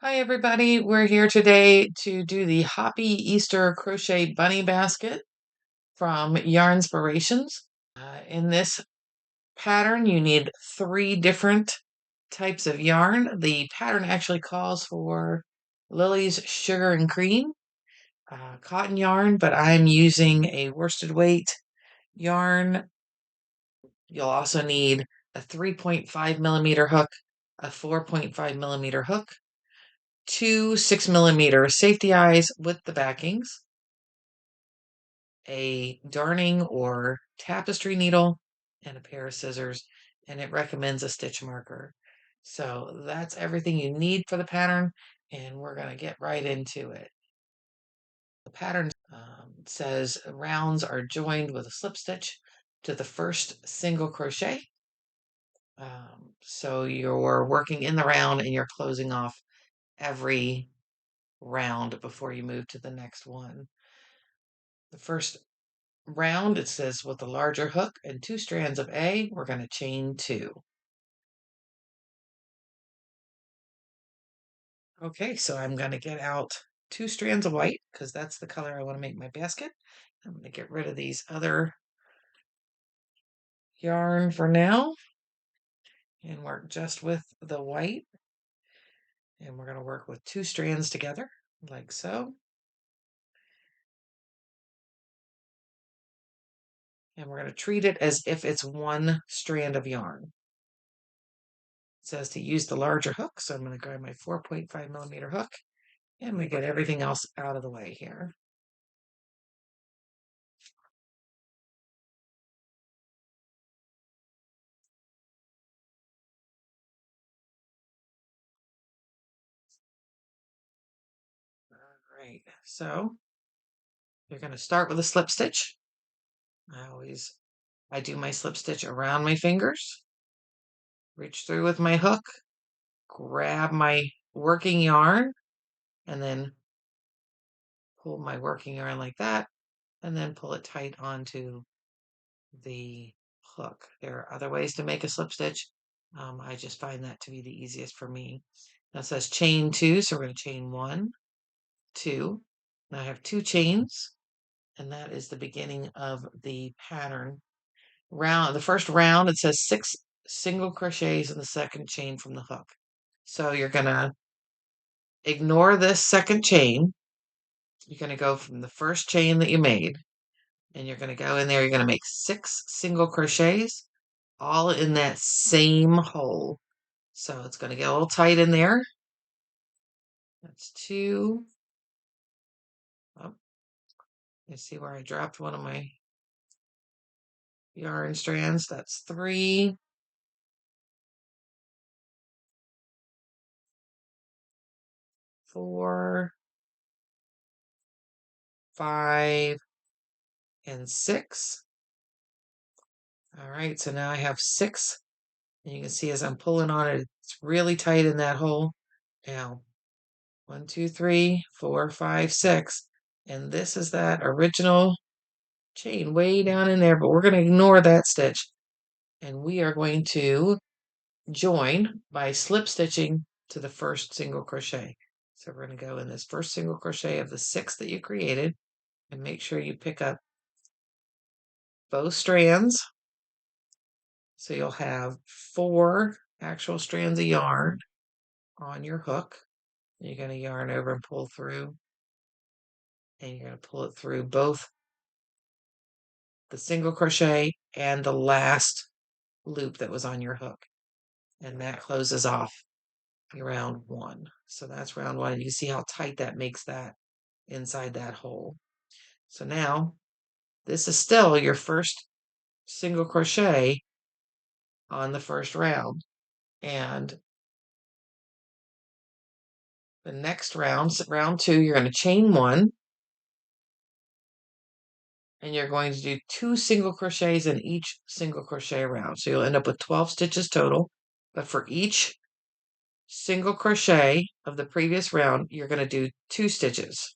Hi everybody, we're here today to do the Hoppy Easter Crochet Bunny Basket from Yarnspirations. In this pattern you need 3 different types of yarn. The pattern actually calls for Lily's Sugar and Cream cotton yarn, but I'm using a worsted weight yarn. You'll also need a 3.5 millimeter hook, a 4.5 millimeter hook, 2 6mm safety eyes with the backings, a darning or tapestry needle, and a pair of scissors, and it recommends a stitch marker. So that's everything you need for the pattern, and we're going to get right into it. The pattern says rounds are joined with a slip stitch to the first single crochet. So you're working in the round and you're closing off every round before you move to the next one. The first round, it says with a larger hook and 2 strands of A, we're going to chain 2. Okay, so I'm going to get out 2 strands of white because that's the color I want to make my basket. I'm going to get rid of these other yarn for now and work just with the white. And we're going to work with 2 strands together like so. And we're going to treat it as if it's 1 strand of yarn. It says to use the larger hook, so I'm going to grab my 4.5 millimeter hook and we get everything else out of the way here. All right, so you're going to start with a slip stitch. I do my slip stitch around my fingers, reach through with my hook, grab my working yarn, and then pull my working yarn like that, and then pull it tight onto the hook. There are other ways to make a slip stitch. I just find that to be the easiest for me. Now it says chain 2, so we're going to chain 1, 2. Now I have 2 chains, and that is the beginning of the pattern. The first round, it says 6 single crochets in the second chain from the hook. So you're going to ignore this second chain. You're going to go from the first chain that you made, and you're going to go in there. You're going to make 6 single crochets all in that same hole. So it's going to get a little tight in there. That's 2. Oh, you see where I dropped one of my yarn strands? That's 3. 4, 5, and 6. All right, so now I have 6, and you can see as I'm pulling on it, it's really tight in that hole. Now, 1, 2, 3, 4, 5, 6, and this is that original chain way down in there, but we're going to ignore that stitch, and we are going to join by slip stitching to the first single crochet. So we're going to go in this first single crochet of the 6 that you created, and make sure you pick up both strands. So you'll have 4 actual strands of yarn on your hook. You're going to yarn over and pull through, and you're going to pull it through both the single crochet and the last loop that was on your hook. And that closes off your round 1. So that's round 1. And you can see how tight that makes that inside that hole. So now this is still your first single crochet on the first round. And the next round, round 2, you're going to chain 1. And you're going to do 2 single crochets in each single crochet round. So you'll end up with 12 stitches total. But for each single crochet of the previous round, you're going to do 2 stitches.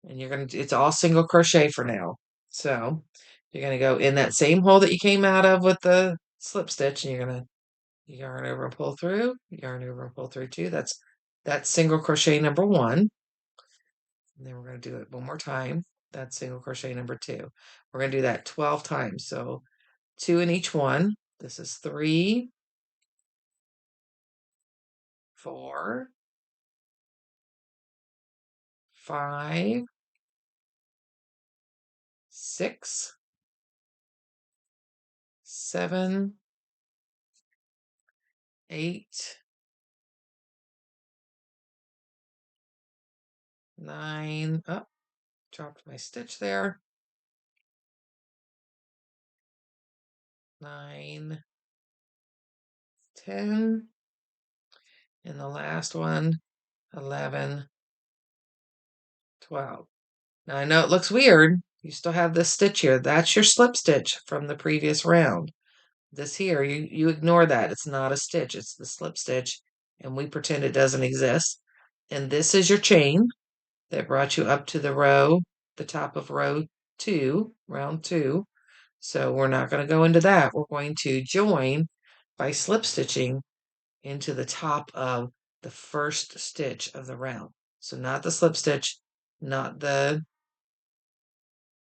And it's all single crochet for now. So you're going to go in that same hole that you came out of with the slip stitch, and you're going to yarn over and pull through, yarn over and pull through 2. That's single crochet number 1. And then we're going to do it one more time. That's single crochet number 2. We're going to do that 12 times. So 2 in each one. This is 3, 4, 5, 6, 7, 8, 9. Oh, dropped my stitch there. 9, 10, and the last one, 11, 12. Now I know it looks weird. You still have this stitch here. That's your slip stitch from the previous round. This here, you ignore that. It's not a stitch. It's the slip stitch, and we pretend it doesn't exist. And this is your chain that brought you up to the top of row 2, round 2. So we're not going to go into that. We're going to join by slip stitching into the top of the first stitch of the round. So not the slip stitch, not the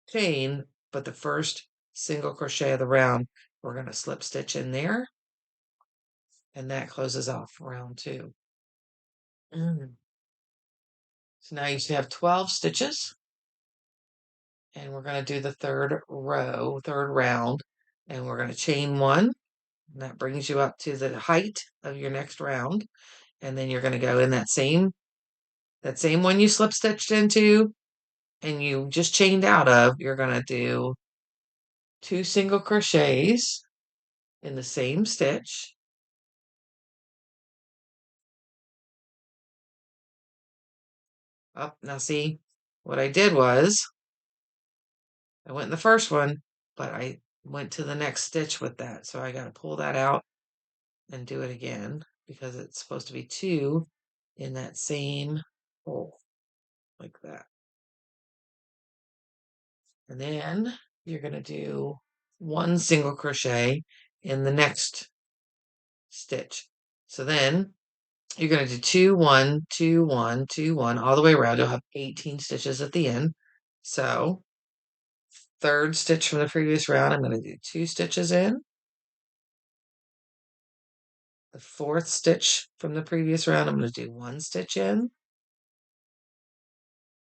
chain, but the first single crochet of the round. We're going to slip stitch in there, and that closes off round 2. So now you should have 12 stitches, and we're going to do the third round, and we're going to chain 1, and that brings you up to the height of your next round. And then you're going to go in that same one you slip stitched into and you just chained out of. You're going to do 2 single crochets in the same stitch. Up, now see, what I did was I went in the first one, but I went to the next stitch with that. So I got to pull that out and do it again because it's supposed to be 2 in that same hole, like that. And then you're going to do 1 single crochet in the next stitch. So then you're going to do 2, 1, 2, 1, 2, 1 all the way around. You'll have 18 stitches at the end. So third stitch from the previous round, I'm going to do 2 stitches in. The fourth stitch from the previous round, I'm going to do 1 stitch in.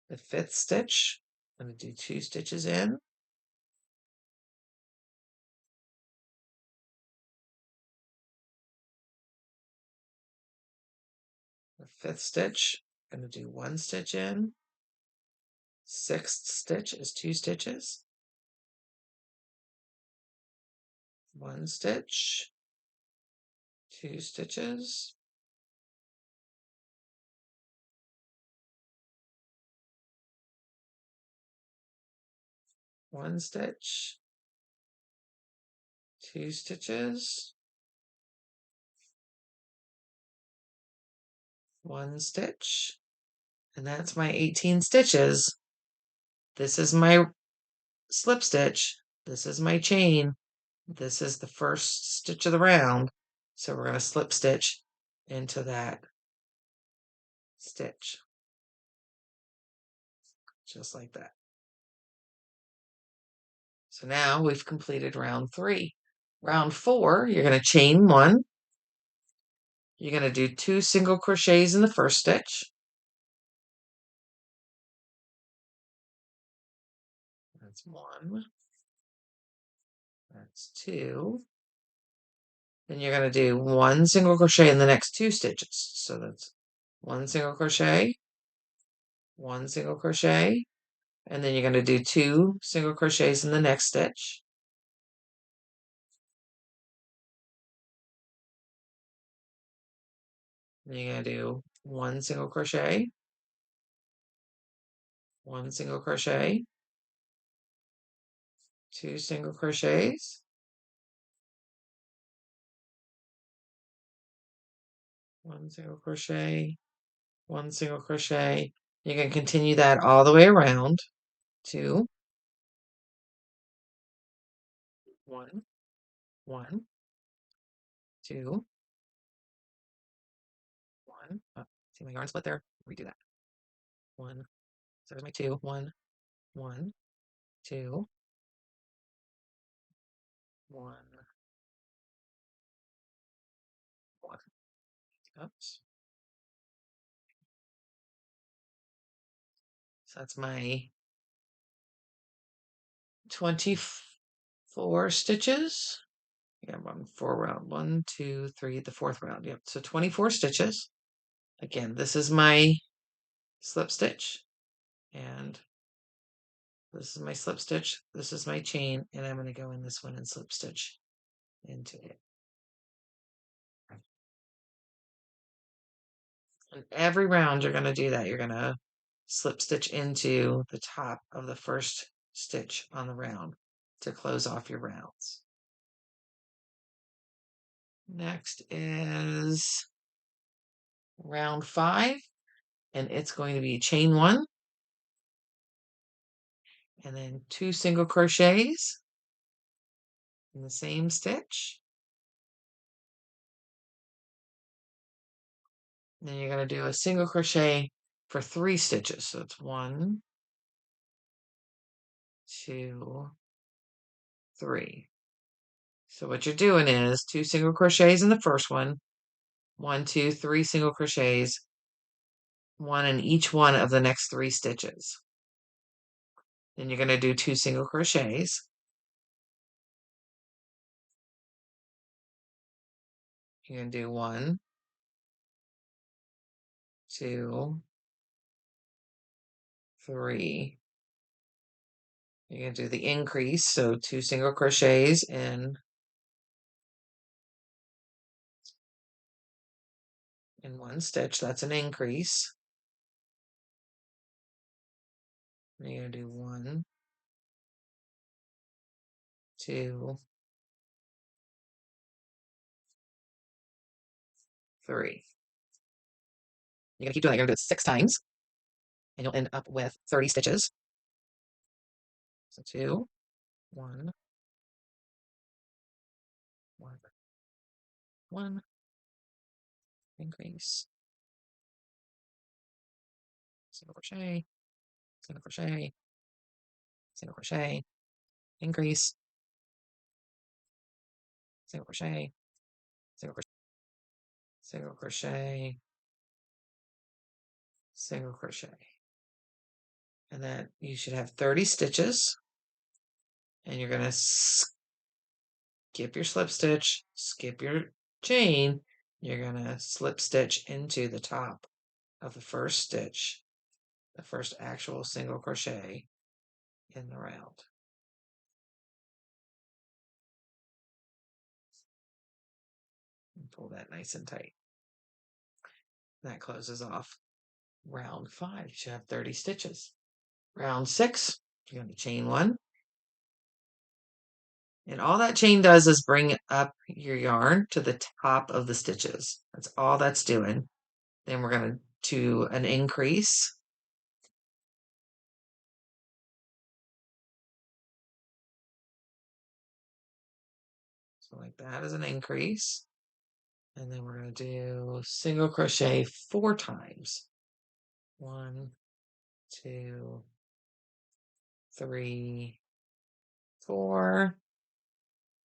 The fifth stitch, I'm going to do 2 stitches in. The fifth stitch, I'm going to do 1 stitch in. Sixth stitch is 2 stitches. 1 stitch, 2 stitches. One stitch, 2 stitches, 1 stitch, and that's my 18 stitches. This is my slip stitch. This is my chain. This is the first stitch of the round. So we're going to slip stitch into that stitch, just like that. So now we've completed round 3. Round 4, you're going to chain 1. You're going to do 2 single crochets in the first stitch. That's 1. That's 2. Then you're going to do 1 single crochet in the next 2 stitches. So that's 1 single crochet, 1 single crochet, and then you're going to do 2 single crochets in the next stitch. Then you're going to do 1 single crochet, 1 single crochet, 2 single crochets, 1 single crochet, 1 single crochet. You can continue that all the way around. 2, 1, 1, 2, one. Oh, see my yarn split there? Redo that. One. So there's my two. One, one, two, one, one. Oops. So that's my 24 stitches. Yeah, I'm 4 round. 1, 2, 3, the fourth round. Yep. So 24 stitches. Again, this is my slip stitch, and this is my slip stitch. This is my chain, and I'm going to go in this one and slip stitch into it. And every round you're going to do that. You're going to slip stitch into the top of the first stitch on the round to close off your rounds. Next is round 5, and it's going to be chain 1 and then 2 single crochets in the same stitch. And then you're going to do a single crochet for 3 stitches. So it's 1, 2, 3. So what you're doing is 2 single crochets in the first one, 1, 2, 3 single crochets, 1 in each one of the next 3 stitches. Then you're going to do 2 single crochets. You're going to do 1, 2, 3. You're going to do the increase, so 2 single crochets in one stitch. That's an increase. And you're going to do 1, 2, 3. You're going to keep doing that. You're going to do it 6 times, and you'll end up with 30 stitches. So 2, 1, 1, 1, increase, single crochet, single crochet, single crochet, increase, single crochet, single crochet, single crochet, single crochet. And then you should have 30 stitches, and you're going to skip your slip stitch, skip your chain. You're going to slip stitch into the top of the first stitch, the first actual single crochet in the round. And pull that nice and tight. That closes off round 5. You should have 30 stitches. Round 6, you're going to chain 1. And all that chain does is bring up your yarn to the top of the stitches. That's all that's doing. Then we're going to do an increase. So like that is an increase. And then we're going to do single crochet 4 times. 1, 2, 3, 4.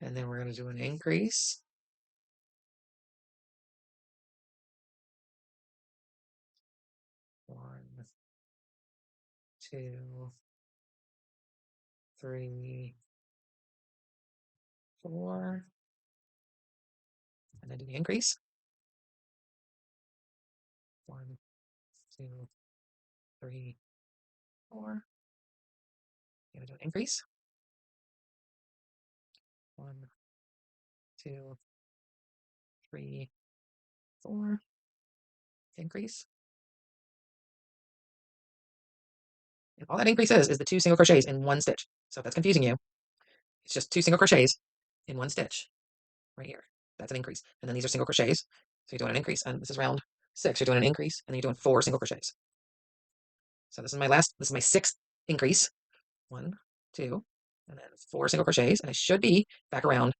And then we're going to do an increase. 1, 2, 3, 4. And then do the increase. 1, 2, 3, 4. You're going to do an increase. 1, 2, 3, 4. Increase. And all that increase is the 2 single crochets in 1 stitch. So if that's confusing you, it's just 2 single crochets in 1 stitch right here. That's an increase. And then these are single crochets. So you're doing an increase, and this is round 6. You're doing an increase, and then you're doing 4 single crochets. So this is my 6th increase. 1, 2, and then 4 single crochets, and I should be back around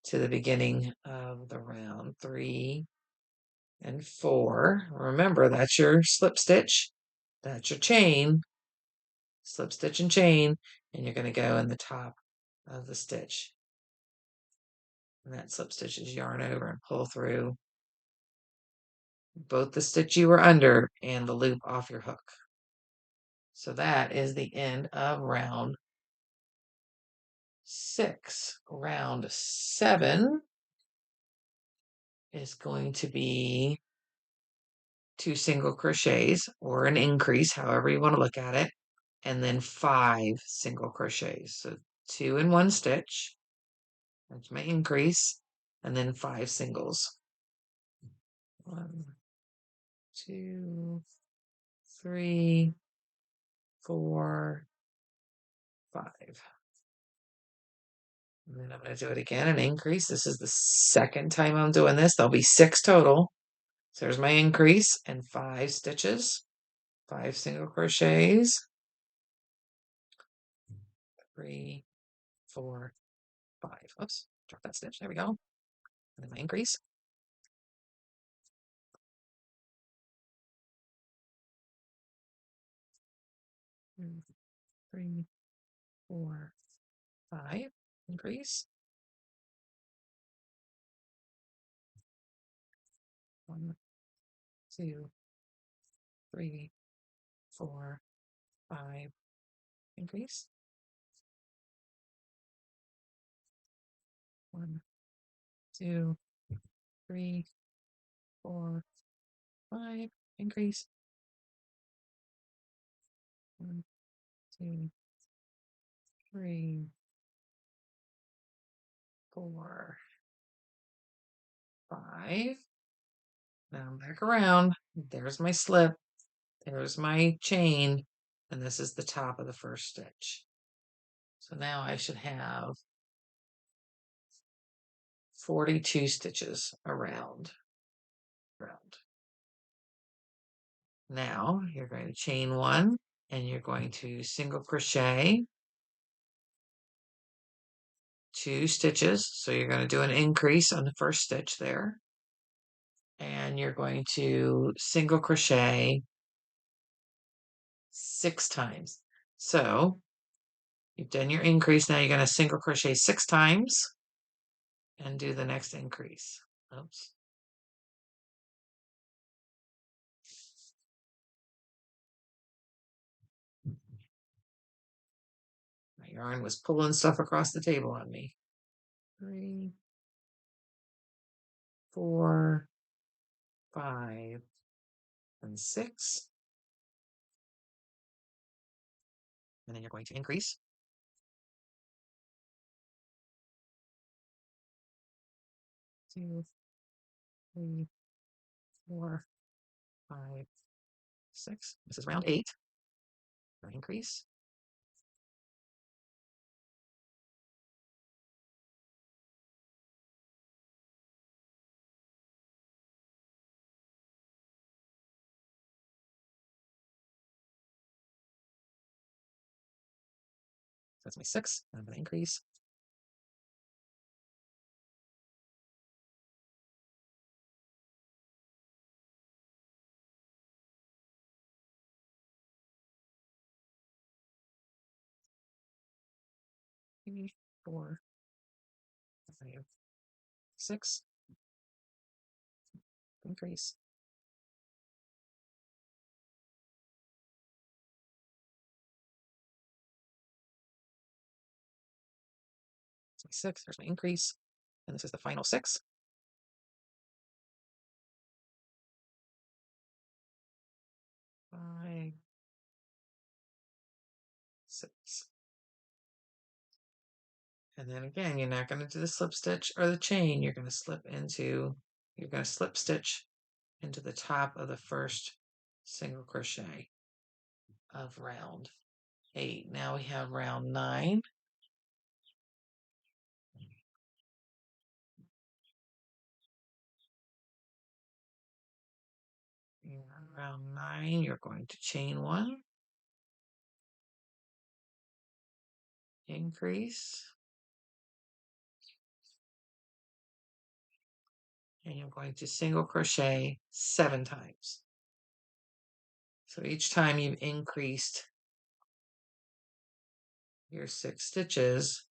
to the beginning of the round. 3, and 4. Remember, that's your slip stitch, that's your chain, slip stitch and chain, and you're going to go in the top of the stitch. And that slip stitch is yarn over and pull through both the stitch you were under and the loop off your hook. So that is the end of round 6. Round 7 is going to be 2 single crochets or an increase, however you want to look at it, and then 5 single crochets. So 2 in one stitch, that's my increase, and then 5 singles. 1, 2, 3, 4, 5. And then I'm going to do it again, an increase. This is the second time I'm doing this. There'll be 6 total. So there's my increase and 5 stitches, 5 single crochets, 3, 4, 5. Oops, drop that stitch. There we go. And then my increase. 2, 3, 4, 5. Increase. 1, 2, 3, 4, 5. Increase. 1, 2, 3, 4, 5. Increase. 1, 2, 3, 4, 5. Now I'm back around. There's my slip. There's my chain. And this is the top of the first stitch. So now I should have 42 stitches around. Now you're going to chain 1 and you're going to single crochet 2 stitches. So you're going to do an increase on the first stitch there. And you're going to single crochet 6 times. So you've done your increase. Now you're going to single crochet 6 times and do the next increase. Oops. My yarn was pulling stuff across the table on me. 3, 4, 5, and 6. And then you're going to increase. 2, 3, 4, 5, 6. This is round 8. Increase. That's my 6. I'm going to increase. Three, 4, 5, 6. Increase. That's my 6. There's my increase. And this is the final 6. 5, 6. And then again, you're not going to do the slip stitch or the chain. You're going to slip stitch into the top of the first single crochet of round 8. Now we have round 9. And round 9, you're going to chain 1, increase, and you're going to single crochet 7 times. So each time you've increased your 6 stitches,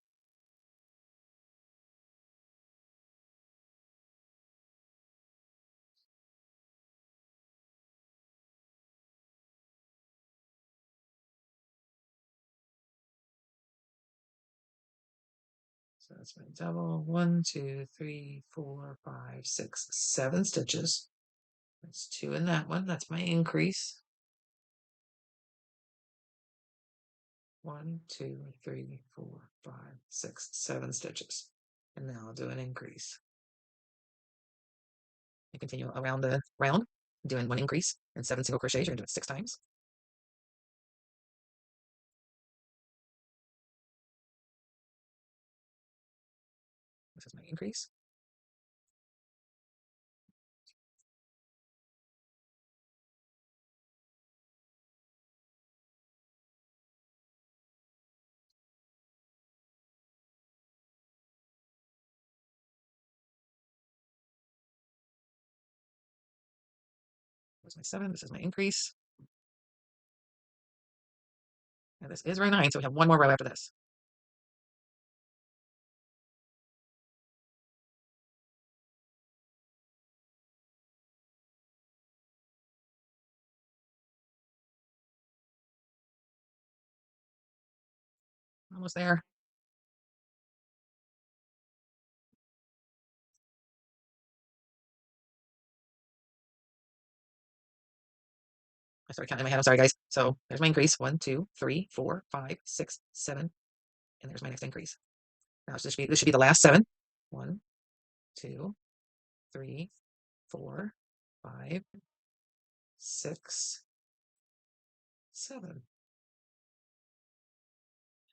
so that's my double. 1, 2, 3, 4, 5, 6, 7 stitches. That's 2 in that one. That's my increase. 1, 2, 3, 4, 5, 6, 7 stitches. And now I'll do an increase. And continue around the round, doing 1 increase and 7 single crochets. You're going to do it 6 times. This is my increase. There's my 7. This is my increase. And this is row 9, so we have 1 more row after this. Almost there. I started counting in my head. I'm sorry, guys. So there's my increase. 1, 2, 3, 4, 5, 6, 7. And there's my next increase. Now this should be the last 7. 1, 2, 3, 4, 5, 6, 7.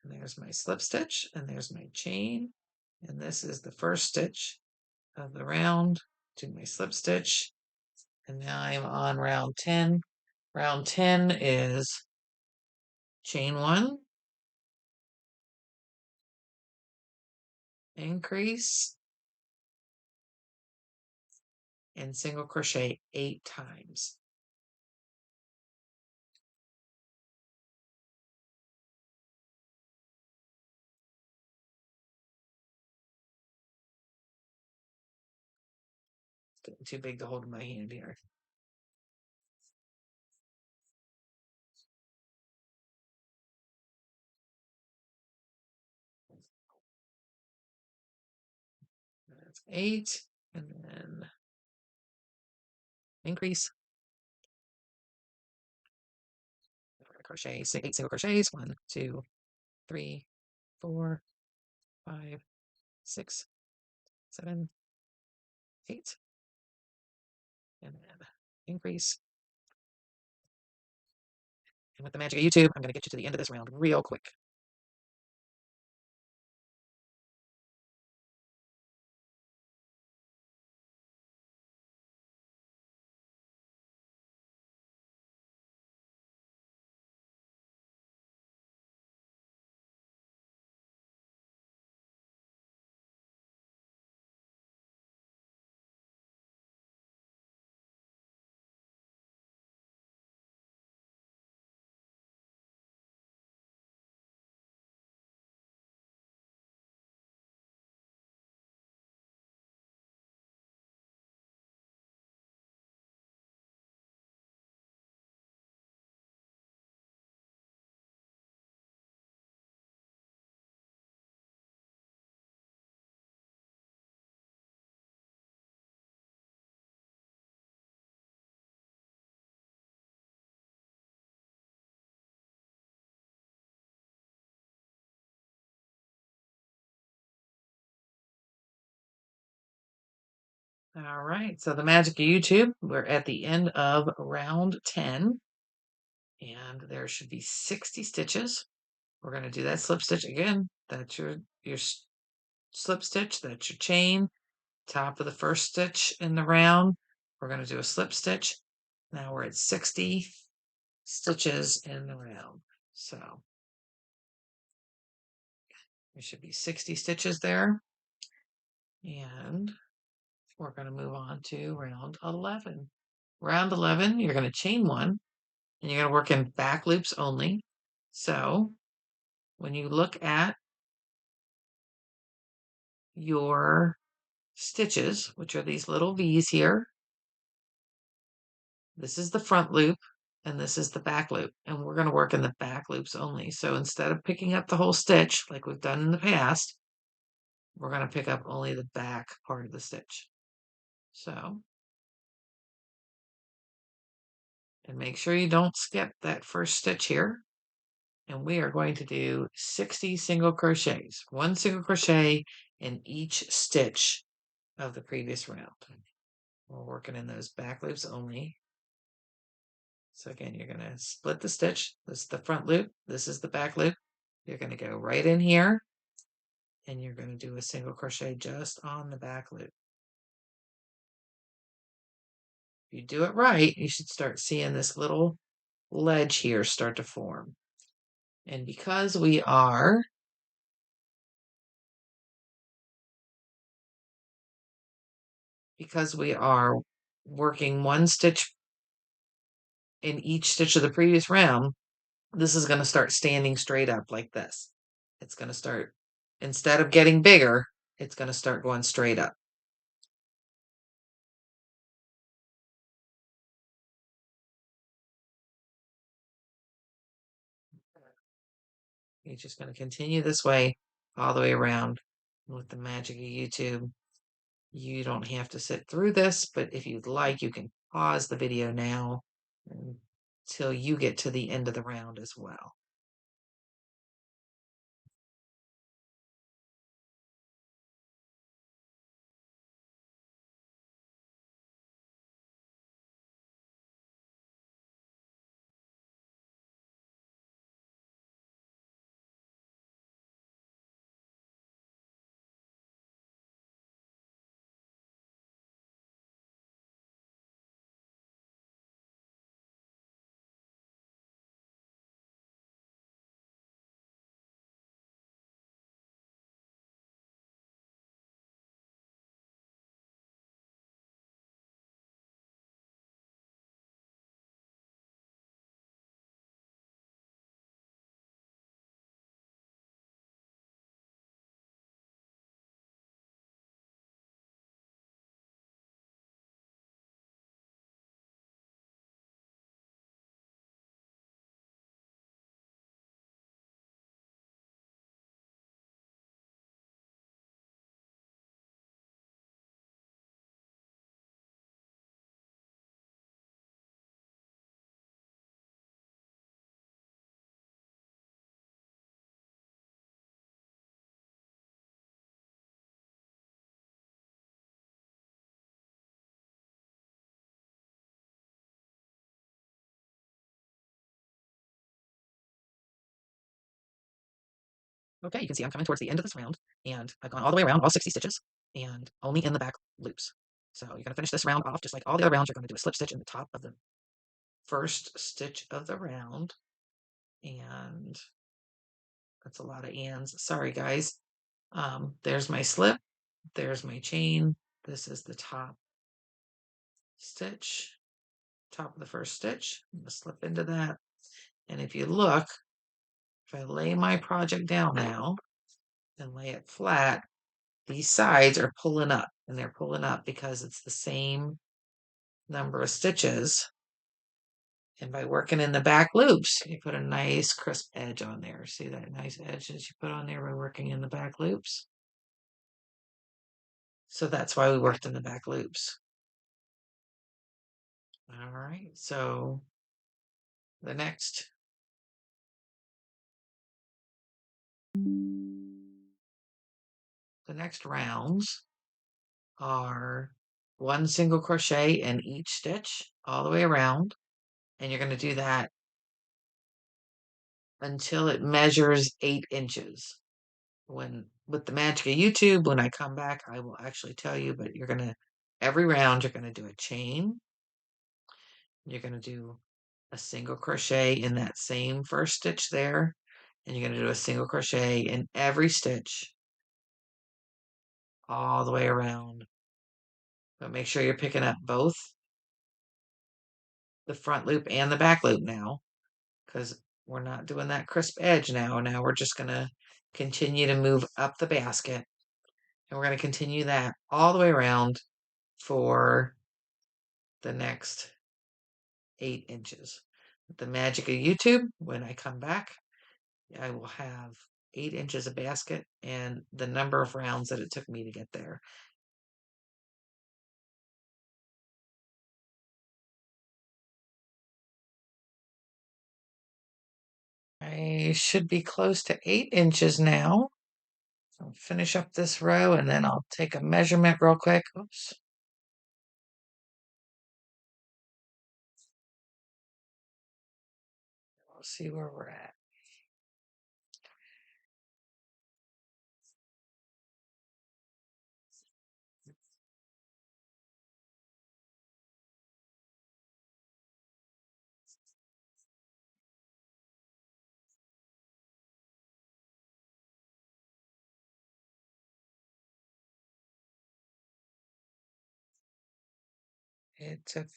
And there's my slip stitch, and there's my chain. And this is the first stitch of the round. Do my slip stitch. And now I'm on round 10. Round 10 is chain 1, increase, and single crochet 8 times. It's getting too big to hold in my hand here. That's 8, and then increase. We're going to crochet 8 single crochets. 1, 2, 3, 4, 5, 6, 7, 8, and then increase. And with the magic of YouTube, I'm going to get you to the end of this round real quick. All right, so the magic of YouTube, we're at the end of round 10, and there should be 60 stitches. We're going to do that slip stitch again. That's your slip stitch, that's your chain, top of the first stitch in the round. We're going to do a slip stitch. Now we're at 60 stitches in the round. So there should be 60 stitches there. And we're going to move on to round 11. Round 11, you're going to chain one, and you're going to work in back loops only. So when you look at your stitches, which are these little V's here, this is the front loop and this is the back loop, and we're going to work in the back loops only. So instead of picking up the whole stitch like we've done in the past, we're going to pick up only the back part of the stitch. So, and make sure you don't skip that first stitch here. And we are going to do 60 single crochets, 1 single crochet in each stitch of the previous round. We're working in those back loops only. So again, you're going to split the stitch. This is the front loop. This is the back loop. You're going to go right in here and you're going to do a single crochet just on the back loop. If you do it right, you should start seeing this little ledge here start to form. And because we are working one stitch in each stitch of the previous round, this is going to start standing straight up like this. It's going to start, instead of getting bigger, it's going to start going straight up. You're just going to continue this way all the way around. With the magic of YouTube, you don't have to sit through this, but if you'd like, you can pause the video now until you get to the end of the round as well. Okay, you can see I'm coming towards the end of this round, and I've gone all the way around, all 60 stitches, and only in the back loops. So you're going to finish this round off just like all the other rounds. You're going to do a slip stitch in the top of the first stitch of the round, and that's a lot of ands. Sorry, guys. There's my slip. There's my chain. This is the top stitch, top of the first stitch. I'm going to slip into that. And if you look, if I lay my project down now and lay it flat, these sides are pulling up, and they're pulling up because it's the same number of stitches. And by working in the back loops, you put a nice crisp edge on there. See that nice edge that you put on there by working in the back loops? So that's why we worked in the back loops. All right, so the next rounds are 1 single crochet in each stitch all the way around, and you're going to do that until it measures 8 inches. When with the magic of YouTube, when I come back, I will actually tell you, but you're going to, every round, you're going to do a chain. You're going to do a single crochet in that same first stitch there, and you're going to do a single crochet in every stitch all the way around But make sure you're picking up both the front loop and the back loop now, because we're not doing that crisp edge now. Now we're just going to continue to move up the basket, and we're going to continue that all the way around for the next 8 inches. The magic of YouTube, when I come back, I will have 8 inches of basket and the number of rounds that it took me to get there. I should be close to 8 inches now. I'll finish up this row and then I'll take a measurement real quick. Oops. We'll see where we're at. It took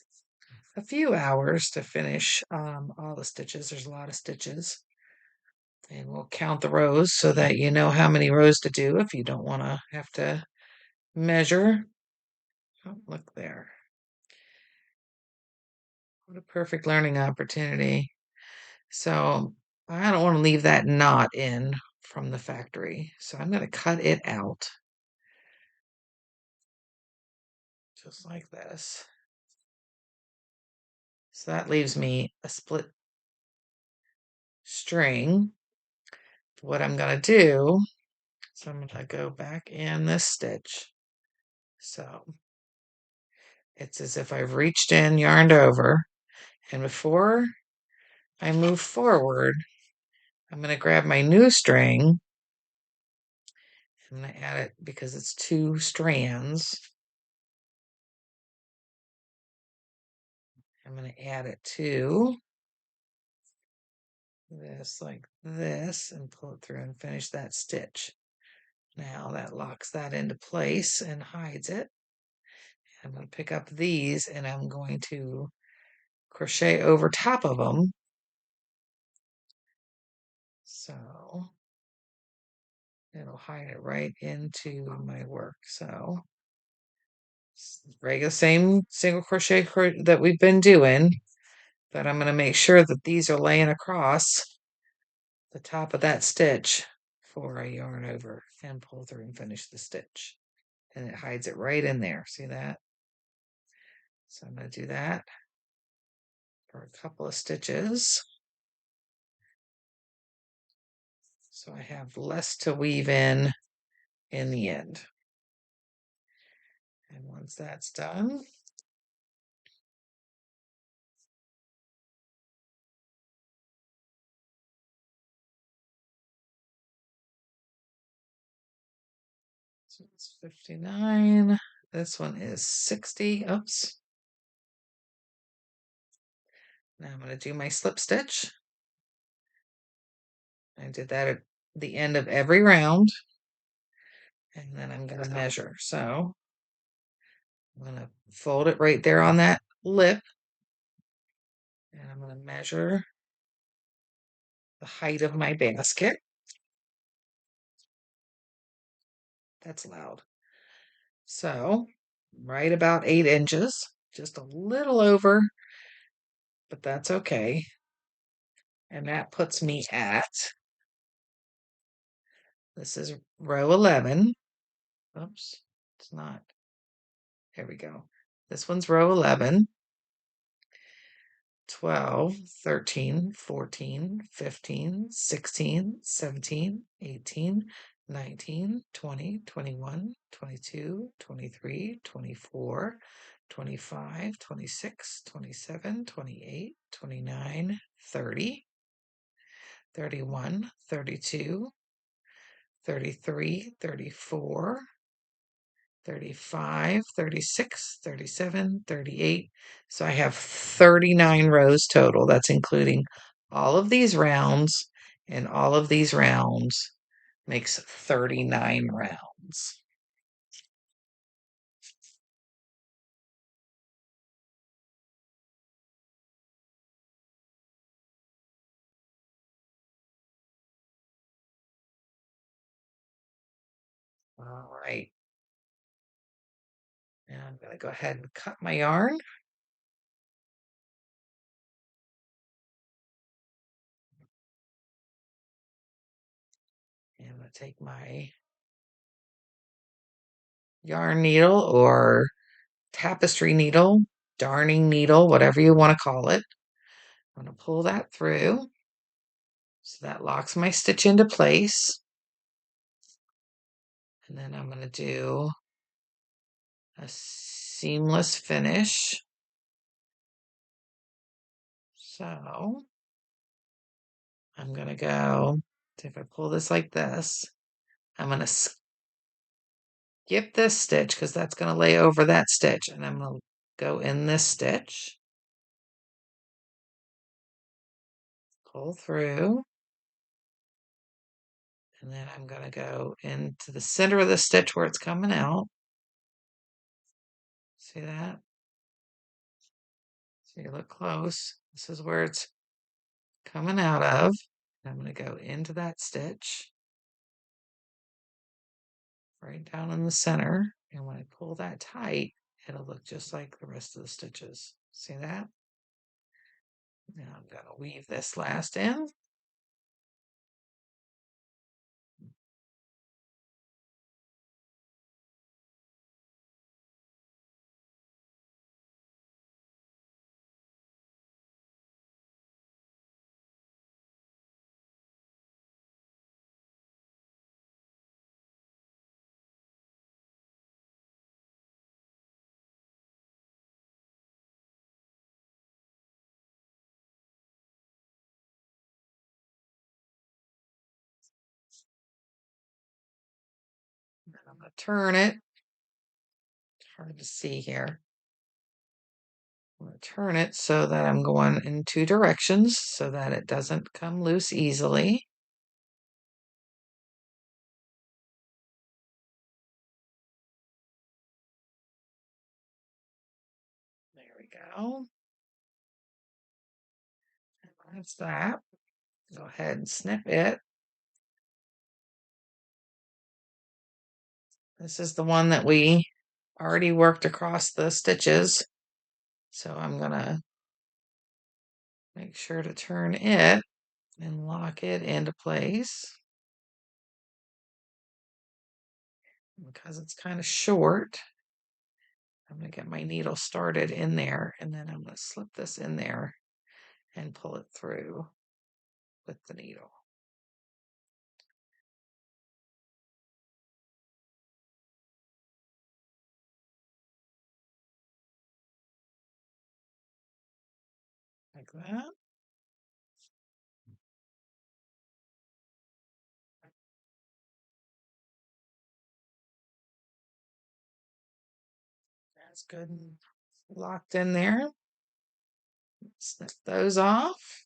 a few hours to finish all the stitches. There's a lot of stitches. And we'll count the rows so that you know how many rows to do if you don't want to have to measure. Oh, look there. What a perfect learning opportunity. So I don't want to leave that knot in from the factory. So I'm going to cut it out. Just like this. So that leaves me a split string. What I'm going to do is I'm going to go back in this stitch. So it's as if I've reached in, yarned over, and before I move forward, I'm going to grab my new string. I'm going to add it because it's 2 strands. I'm going to add it to this like this and pull it through and finish that stitch. Now that locks that into place and hides it. I'm going to pick up these and I'm going to crochet over top of them. So it'll hide it right into my work. So regular same single crochet that we've been doing, but I'm going to make sure that these are laying across the top of that stitch before I yarn over and pull through and finish the stitch. And it hides it right in there. See that? So I'm going to do that for a couple of stitches. So I have less to weave in the end. And once that's done, so it's 59. This one is 60. Oops. Now I'm going to do my slip stitch. I did that at the end of every round. And then I'm going to measure. So I'm going to fold it right there on that lip. And I'm going to measure the height of my basket. That's loud. So right about 8 inches, just a little over, but that's okay. And that puts me at, this is row 11. Oops, it's not. There we go. This one's row 11. 12, 13, 14, 15, 16, 17, 18, 19, 20, 21, 22, 23, 24, 25, 26, 27, 28, 29, 30, 31, 32, 33, 34, 35, 36, 37, 38. So I have 39 rows total. That's including all of these rounds, and all of these rounds makes 39 rounds. All right. Now I'm going to go ahead and cut my yarn. And I'm going to take my yarn needle or tapestry needle, darning needle, whatever you want to call it. I'm going to pull that through. So that locks my stitch into place. And then I'm going to do a seamless finish. So I'm going to go, if I pull this like this, I'm going to skip this stitch because that's going to lay over that stitch. And I'm going to go in this stitch, pull through, and then I'm going to go into the center of the stitch where it's coming out. See that? So you look close. This is where it's coming out of. I'm going to go into that stitch right down in the center. And when I pull that tight, it'll look just like the rest of the stitches. See that? Now I'm going to weave this last in. And I'm going to turn it. Hard to see here. I'm going to turn it so that I'm going in two directions so that it doesn't come loose easily. There we go. And that's that. Go ahead and snip it. This is the one that we already worked across the stitches. So I'm going to make sure to turn it and lock it into place. Because it's kind of short, I'm going to get my needle started in there, and then I'm going to slip this in there and pull it through with the needle. Like that. That's good and locked in there. Snip those off.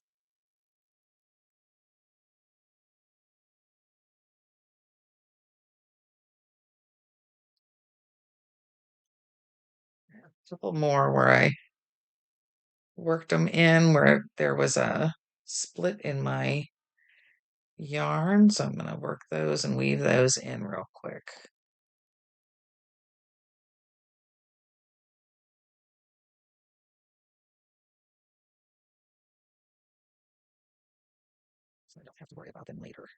A couple more where I worked them in where there was a split in my yarn. So I'm going to work those and weave those in real quick. So I don't have to worry about them later.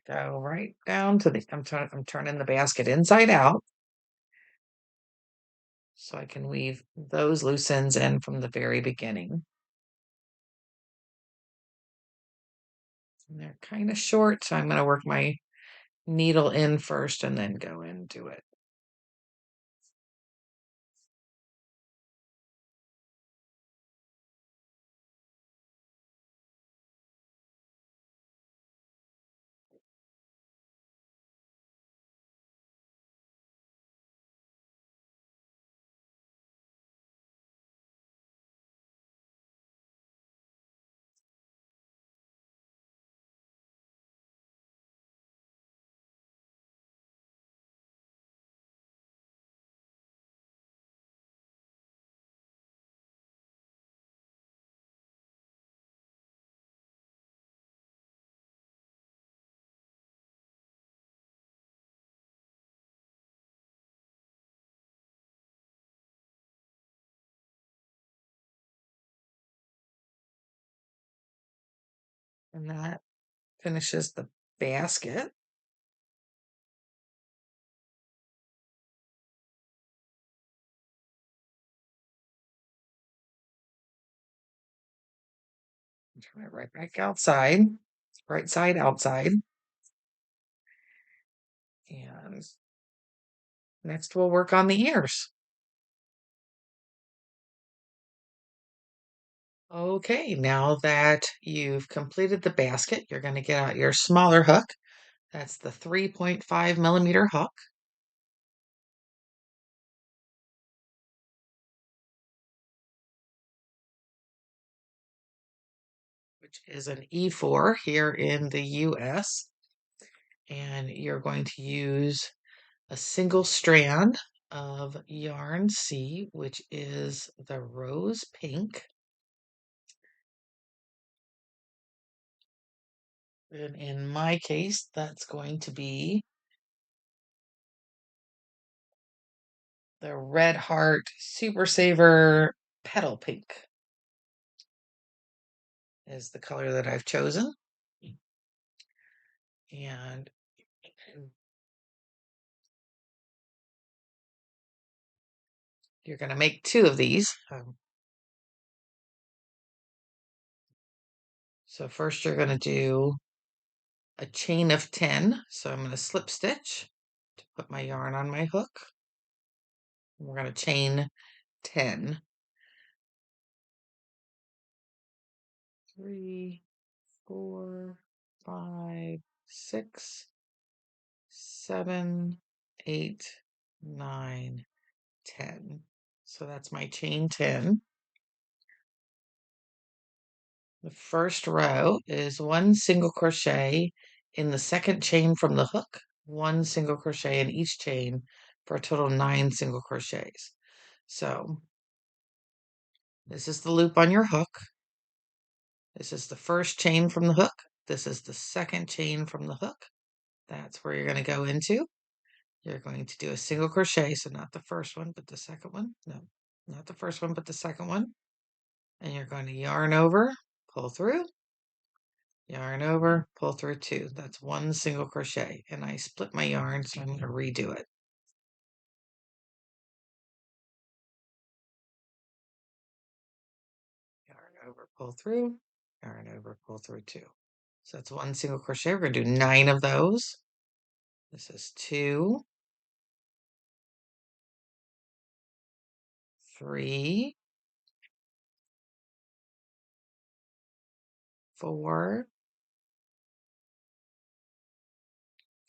Go right down to the, I'm turning the basket inside out so I can weave those loose ends in from the very beginning. And they're kind of short, so I'm going to work my needle in first and then go into it. And that finishes the basket. Turn it right back outside, right side outside. And next we'll work on the ears. Okay, now that you've completed the basket, you're going to get out your smaller hook. That's the 3.5 millimeter hook. Which is an E4 here in the US. And you're going to use a single strand of yarn C, which is the rose pink. And in my case, that's going to be the Red Heart Super Saver Petal Pink is the color that I've chosen. And you're going to make 2 of these. So first you're going to do a chain of 10. So I'm going to slip stitch to put my yarn on my hook. We're going to chain 10. 3, 4, 5, 6, 7, 8, 9, 10. So that's my chain 10. The first row is 1 single crochet in the second chain from the hook, 1 single crochet in each chain for a total of 9 single crochets. So this is the loop on your hook. This is the first chain from the hook. This is the second chain from the hook. That's where you're going to go into. You're going to do a single crochet, so not the first one, but the second one. No, not the first one, but the second one. And you're going to yarn over, pull through, yarn over, pull through 2. That's 1 single crochet. And I split my yarn, so I'm going to redo it. Yarn over, pull through, yarn over, pull through 2. So that's 1 single crochet. We're going to do 9 of those. This is 2, 3, 4,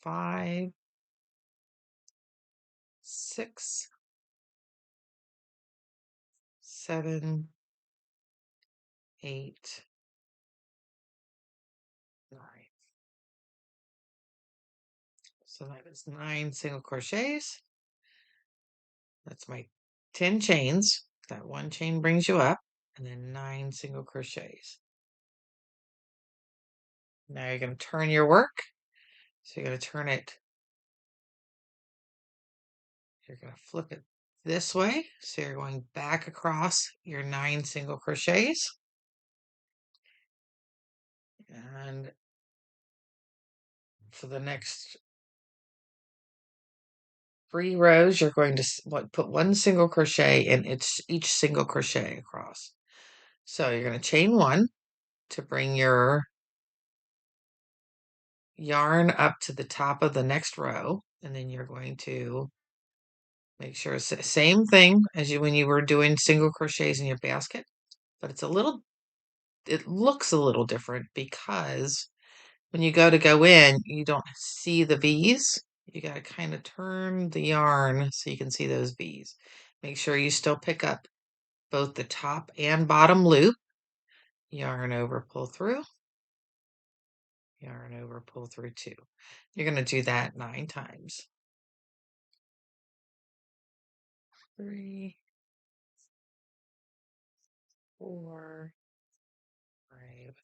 5, 6, 7, 8, 9. So that is 9 single crochets. That's my 10 chains. That one chain brings you up, and then 9 single crochets. Now you're going to turn your work. So you're going to turn it, you're going to flip it this way. So you're going back across your 9 single crochets. And for the next 3 rows, you're going to put 1 single crochet in each single crochet across. So you're going to chain 1 to bring your yarn up to the top of the next row, and then you're going to make sure it's the same thing as when you were doing single crochets in your basket, but it looks a little different because when you go in, you don't see the V's. You got to kind of turn the yarn so you can see those V's. Make sure you still pick up both the top and bottom loop. Yarn over, pull through. Yarn over, pull through 2. You're going to do that 9 times. 3, 4, 5,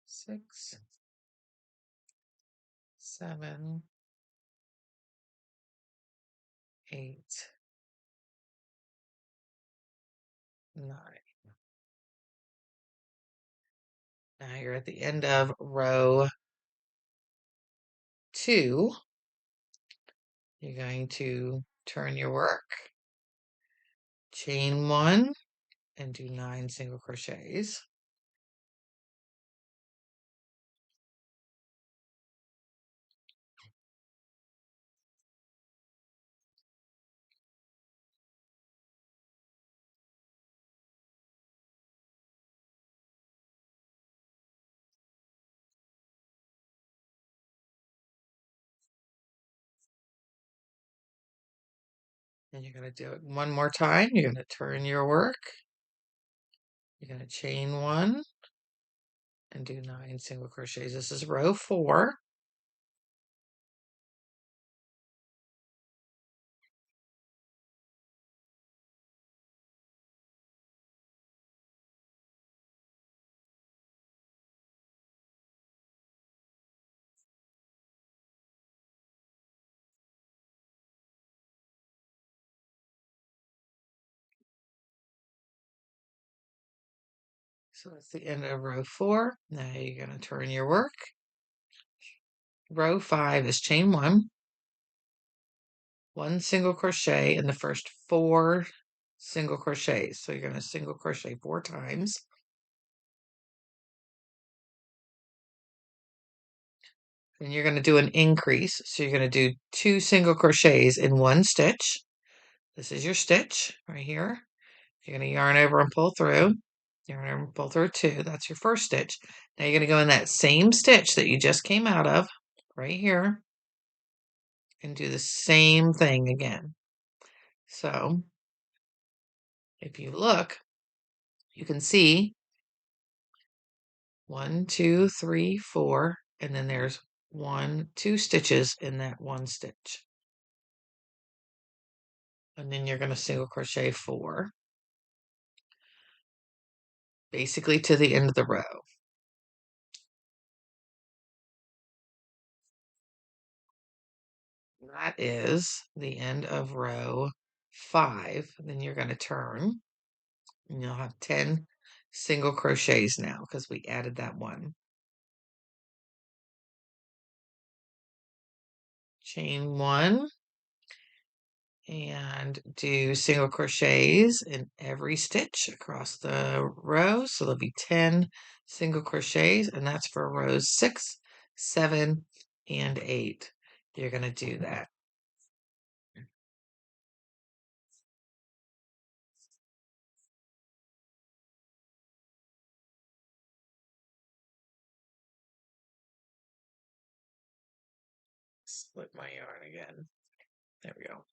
6, 7, 8, 9. Now you're at the end of row 2. You're going to turn your work, chain 1, and do 9 single crochets. And you're going to do it one more time. You're going to turn your work. You're going to chain 1 and do 9 single crochets. This is row 4. So that's the end of row 4. Now you're going to turn your work. Row 5 is chain 1 single crochet in the first 4 single crochets. So you're going to single crochet 4 times. And you're going to do an increase. So you're going to do 2 single crochets in 1 stitch. This is your stitch right here. You're going to yarn over and pull through. Yarn over and pull through 2. That's your first stitch. Now you're going to go in that same stitch that you just came out of right here and do the same thing again. So if you look, you can see 1, 2, 3, 4, and then there's 1, 2 stitches in that 1 stitch. And then you're going to single crochet 4, basically to the end of the row. That is the end of row 5. Then you're going to turn, and you'll have 10 single crochets now because we added that 1. Chain 1 and do single crochets in every stitch across the row. So there'll be 10 single crochets, and that's for rows 6, 7, and 8. You're going to do that. Split my yarn again. There we go.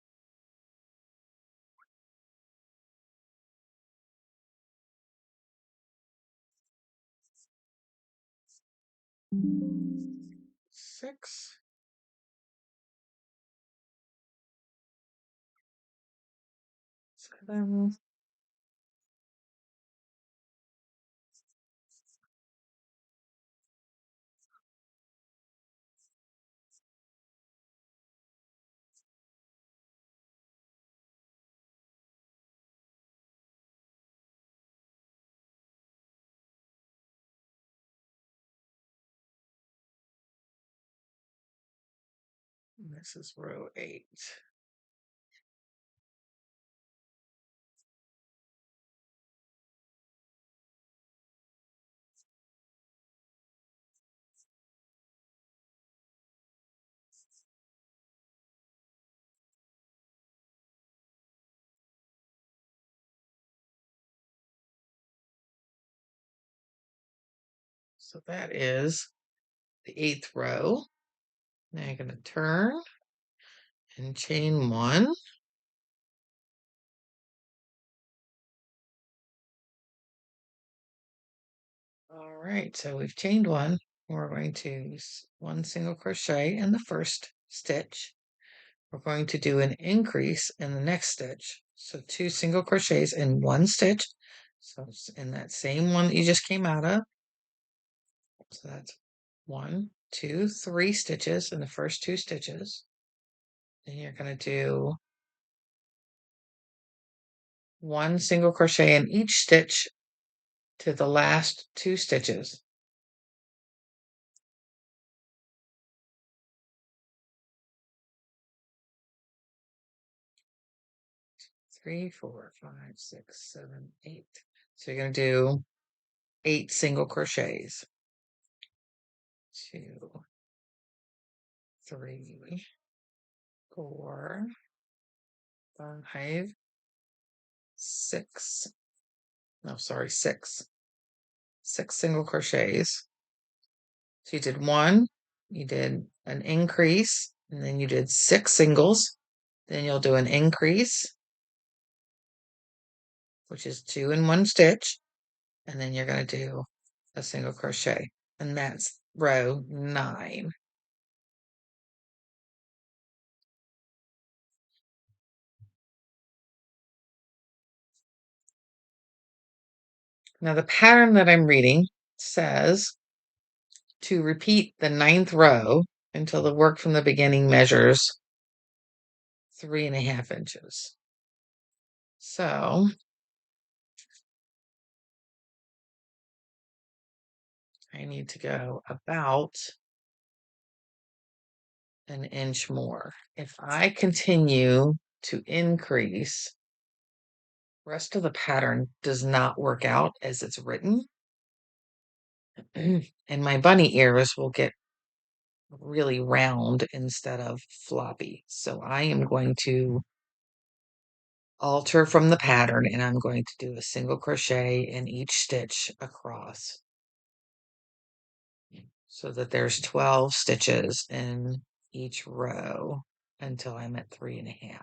Six. Seven. This is row 8. So that is the 8th row. Now you're going to turn and chain 1. All right, so we've chained 1. We're going to use 1 single crochet in the first stitch. We're going to do an increase in the next stitch. So 2 single crochets in 1 stitch. So it's in that same one that you just came out of. So that's 1, 2, 3 stitches in the first 2 stitches. Then you're going to do 1 single crochet in each stitch to the last 2 stitches. 3, 4, 5, 6, 7, 8. So you're going to do 8 single crochets. 2, 3, 4, 5, 6. No, sorry, 6. 6 single crochets. So you did 1, you did an increase, and then you did 6 singles. Then you'll do an increase, which is 2 in 1 stitch, and then you're going to do a single crochet, and that's row 9. Now the pattern that I'm reading says to repeat the 9th row until the work from the beginning measures 3.5 inches. So I need to go about an inch more. If I continue to increase, rest of the pattern does not work out as it's written. And my bunny ears will get really round instead of floppy. So I am going to alter from the pattern, and I'm going to do a single crochet in each stitch across so that there's 12 stitches in each row until I'm at 3.5.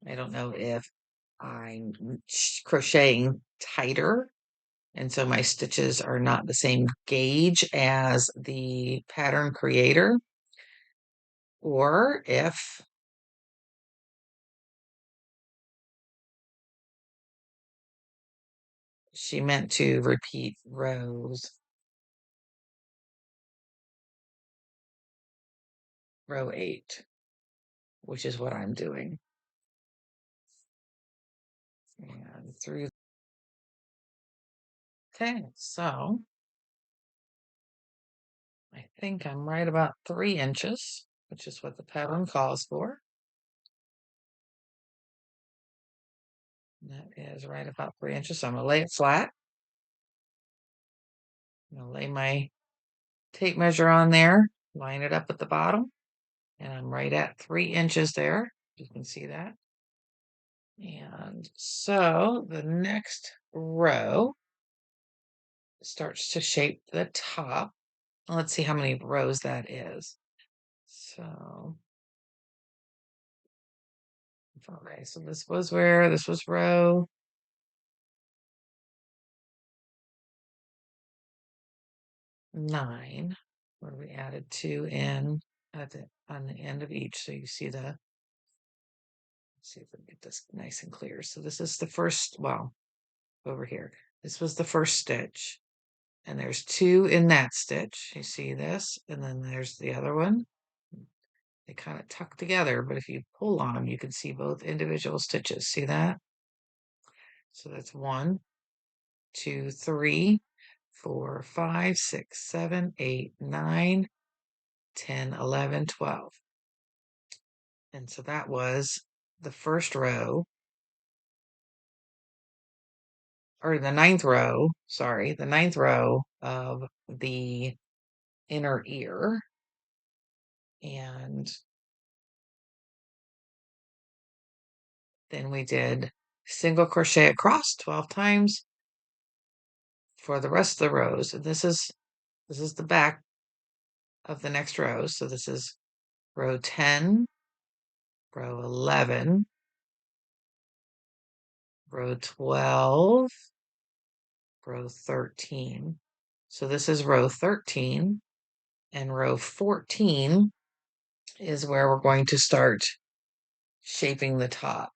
I don't know if I'm crocheting tighter, and so my stitches are not the same gauge as the pattern creator, or if she meant to repeat row 8, which is what I'm doing. And through. Okay, so I think I'm right about 3 inches, which is what the pattern calls for. That is right about 3 inches. So I'm going to lay it flat. I'm going to lay my tape measure on there, line it up at the bottom, and I'm right at 3 inches there. You can see that. And so the next row starts to shape the top. Let's see how many rows that is. So, okay, so this was row 9, where we added 2 in on the end of each. So you see let's see if we can get this nice and clear. So this is the first, well, over here. This was the first stitch, and there's 2 in that stitch. You see this, and then there's the other one. They kind of tuck together, but if you pull on them, you can see both individual stitches. See that? So that's 1, 2, 3, 4, 5, 6, 7, 8, 9, 10, 11, 12. And so that was the first row, or the 9th row, sorry, the 9th row of the inner ear. And then we did single crochet across 12 times for the rest of the rows. And this is the back of the next row. So this is row 10, row 11, row 12, row 13. So this is row 13, and row 14 is where we're going to start shaping the top.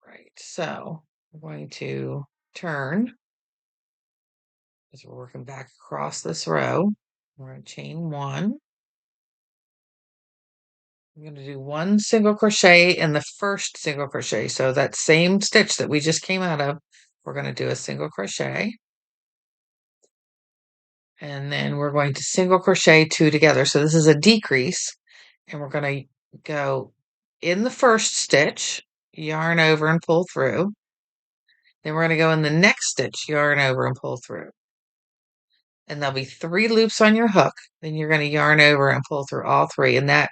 Right, so I'm going to turn as we're working back across this row. We're going to chain 1. I'm going to do 1 single crochet in the first single crochet. So that same stitch that we just came out of, we're going to do a single crochet. And then we're going to single crochet 2 together. So this is a decrease, and we're going to go in the first stitch, yarn over and pull through. Then we're going to go in the next stitch, yarn over and pull through. And there'll be 3 loops on your hook. Then you're going to yarn over and pull through all 3, and that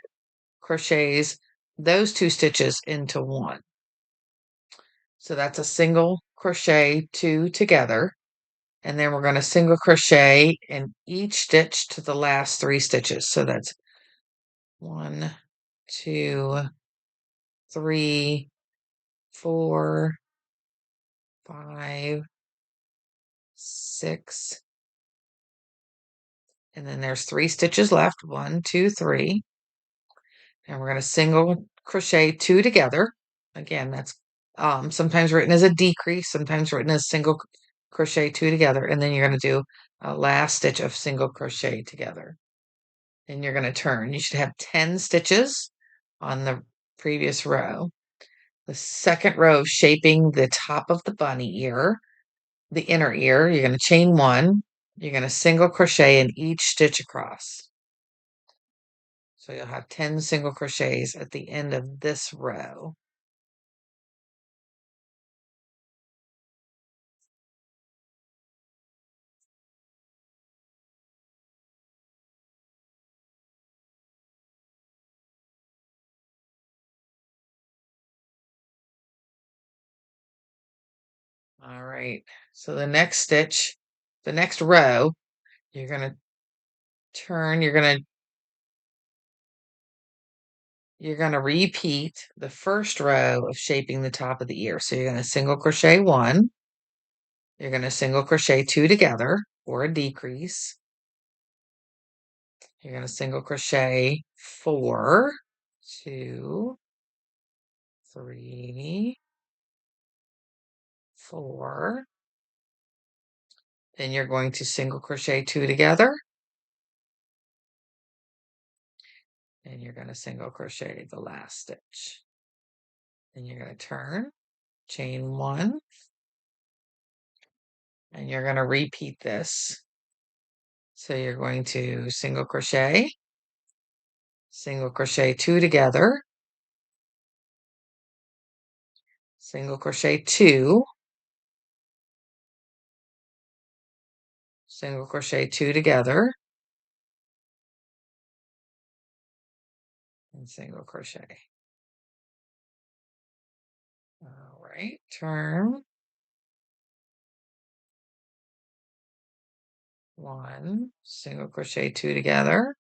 crochets those 2 stitches into 1. So that's a single crochet 2 together. And then we're going to single crochet in each stitch to the last 3 stitches. So that's 1, 2, 3, 4, 5, 6. And then there's 3 stitches left. 1, 2, 3. And we're going to single crochet 2 together. Again, that's sometimes written as a decrease, sometimes written as single crochet 2 together. And then you're going to do a last stitch of single crochet together. And you're going to turn. You should have 10 stitches on the previous row. The second row of shaping the top of the bunny ear, the inner ear, you're going to chain 1. You're going to single crochet in each stitch across. So you'll have 10 single crochets at the end of this row. All right, so the next stitch, the next row, you're going to turn, you're going to repeat the first row of shaping the top of the ear. So you're going to single crochet 1, you're going to single crochet 2 together or a decrease. You're going to single crochet 4, 2, 3, 4. Then you're going to single crochet 2 together. And you're going to single crochet the last stitch. Then you're going to turn, chain 1, and you're going to repeat this. So you're going to single crochet 2 together, single crochet 2, single crochet 2 together, and single crochet. All right, turn, 1, single crochet 2 together,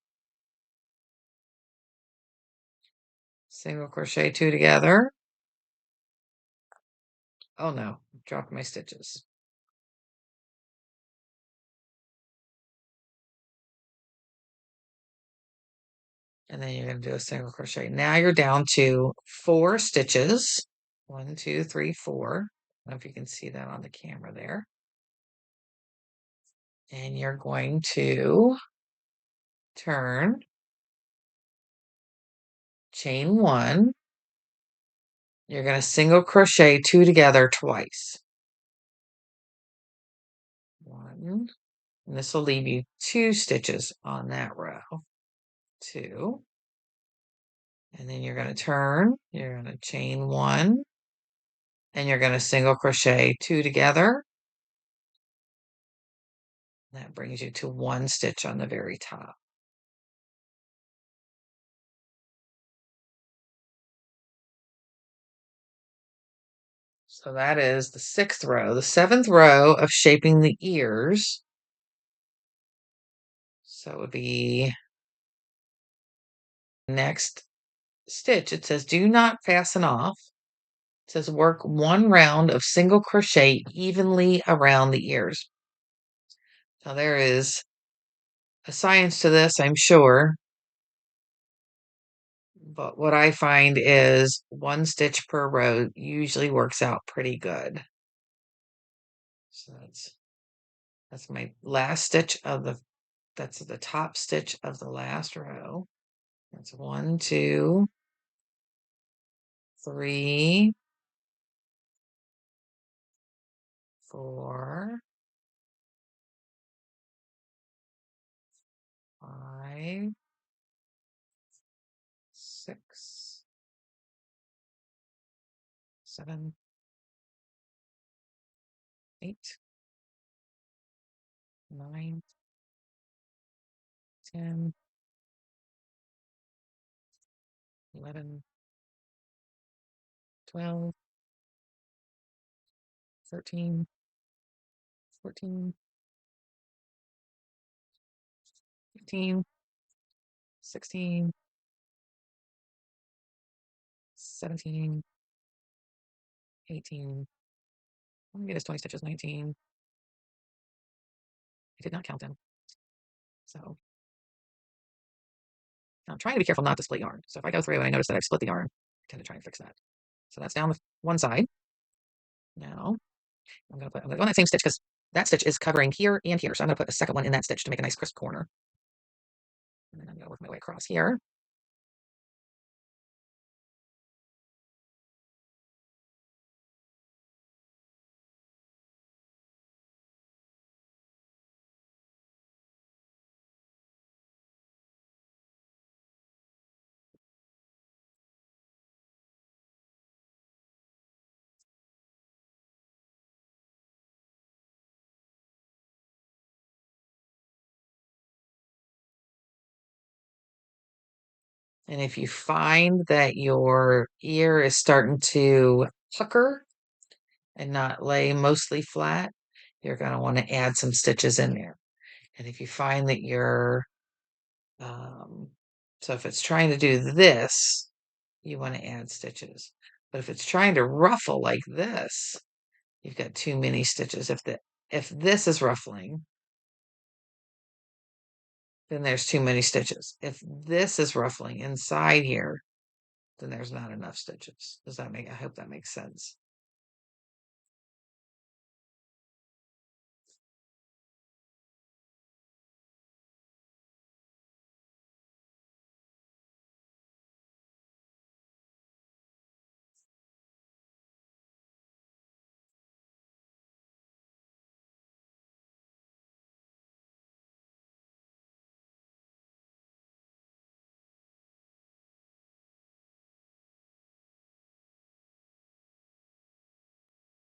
single crochet 2 together. Oh no, dropped my stitches. And then you're going to do a single crochet. Now you're down to 4 stitches. 1, 2, 3, 4. I don't know if you can see that on the camera there. And you're going to turn, chain 1. You're going to single crochet 2 together twice. 1, and this will leave you 2 stitches on that row. 2. And then you're going to turn, you're going to chain 1, and you're going to single crochet 2 together. That brings you to 1 stitch on the very top. So that is the 6th row. The 7th row of shaping the ears. So it would be next stitch. It says do not fasten off. It says work 1 round of single crochet evenly around the ears. Now there is a science to this, I'm sure. But what I find is 1 stitch per row usually works out pretty good. So that's That's my last stitch of that's the top stitch of the last row. That's 1, 2, 3, 4, 5, 6, 7, 8, 9, 10, 11, 12, 13, 14, 15, 16, 17, 18. Let me get this 20 stitches, 19. I did not count them. So I'm trying to be careful not to split yarn. So if I go through and I notice that I've split the yarn, I tend to try and fix that. So that's down the one side. Now I'm going to go on that same stitch because that stitch is covering here and here. So I'm going to put a second one in that stitch to make a nice crisp corner. And then I'm going to work my way across here. And if you find that your ear is starting to pucker and not lay mostly flat, you're going to want to add some stitches in there. And if you find that so if it's trying to do this, you want to add stitches. But if it's trying to ruffle like this, you've got too many stitches. If this is ruffling, then there's too many stitches. If this is ruffling inside here, then there's not enough stitches. I hope that makes sense.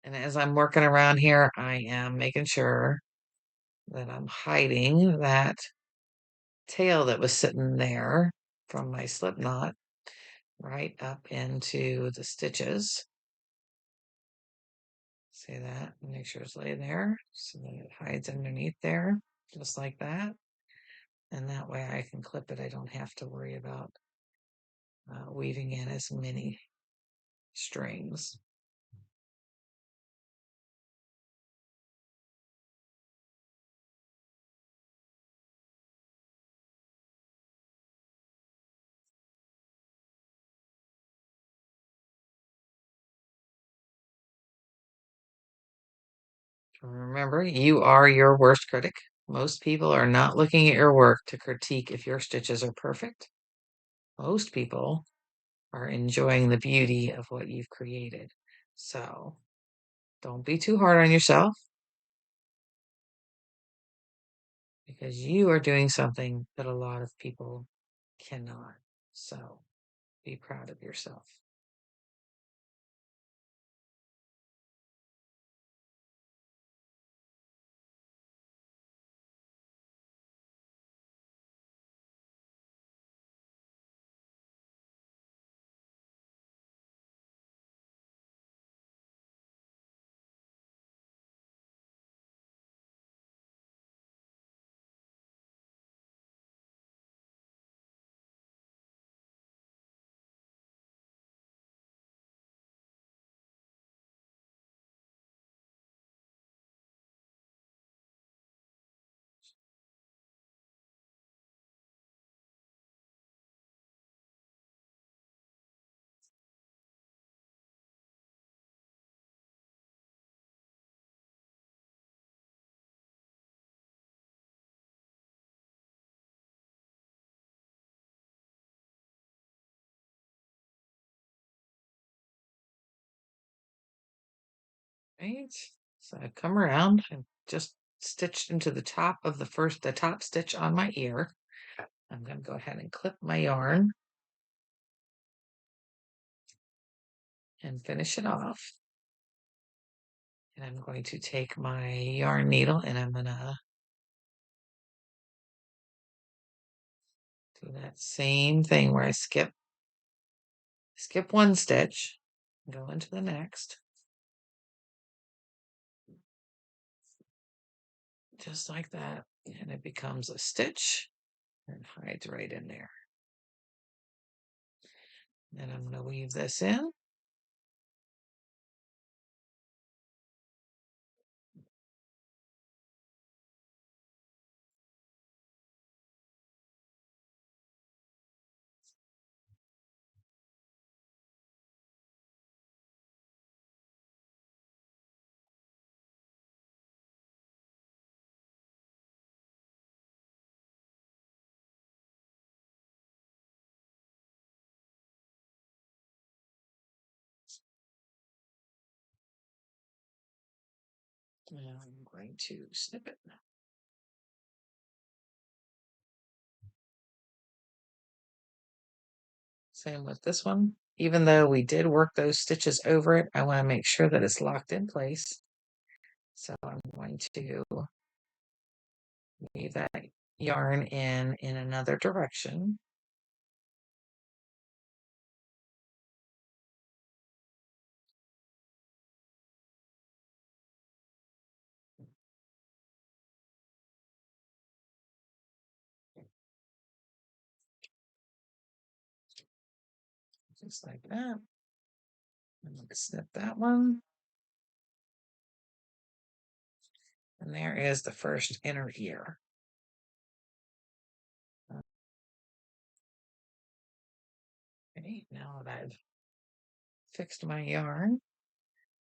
And as I'm working around here, I am making sure that I'm hiding that tail that was sitting there from my slip knot right up into the stitches. See that? Make sure it's laid there so that it hides underneath there, just like that. And that way I can clip it. I don't have to worry about weaving in as many strings. Remember, you are your worst critic. Most people are not looking at your work to critique if your stitches are perfect. Most people are enjoying the beauty of what you've created. So don't be too hard on yourself because you are doing something that a lot of people cannot. So be proud of yourself. Right. So I come around and just stitched into the top of the top stitch on my ear. I'm going to go ahead and clip my yarn and finish it off. And I'm going to take my yarn needle and I'm going to do that same thing where I skip one stitch, go into the next, just like that, and it becomes a stitch and hides right in there. Then I'm going to weave this in. Now I'm going to snip it. Same with this one. Even though we did work those stitches over it, I want to make sure that it's locked in place. So I'm going to weave that yarn in another direction. Just like that. I'm going to snip that one. And there is the first inner ear. Okay, now that I've fixed my yarn,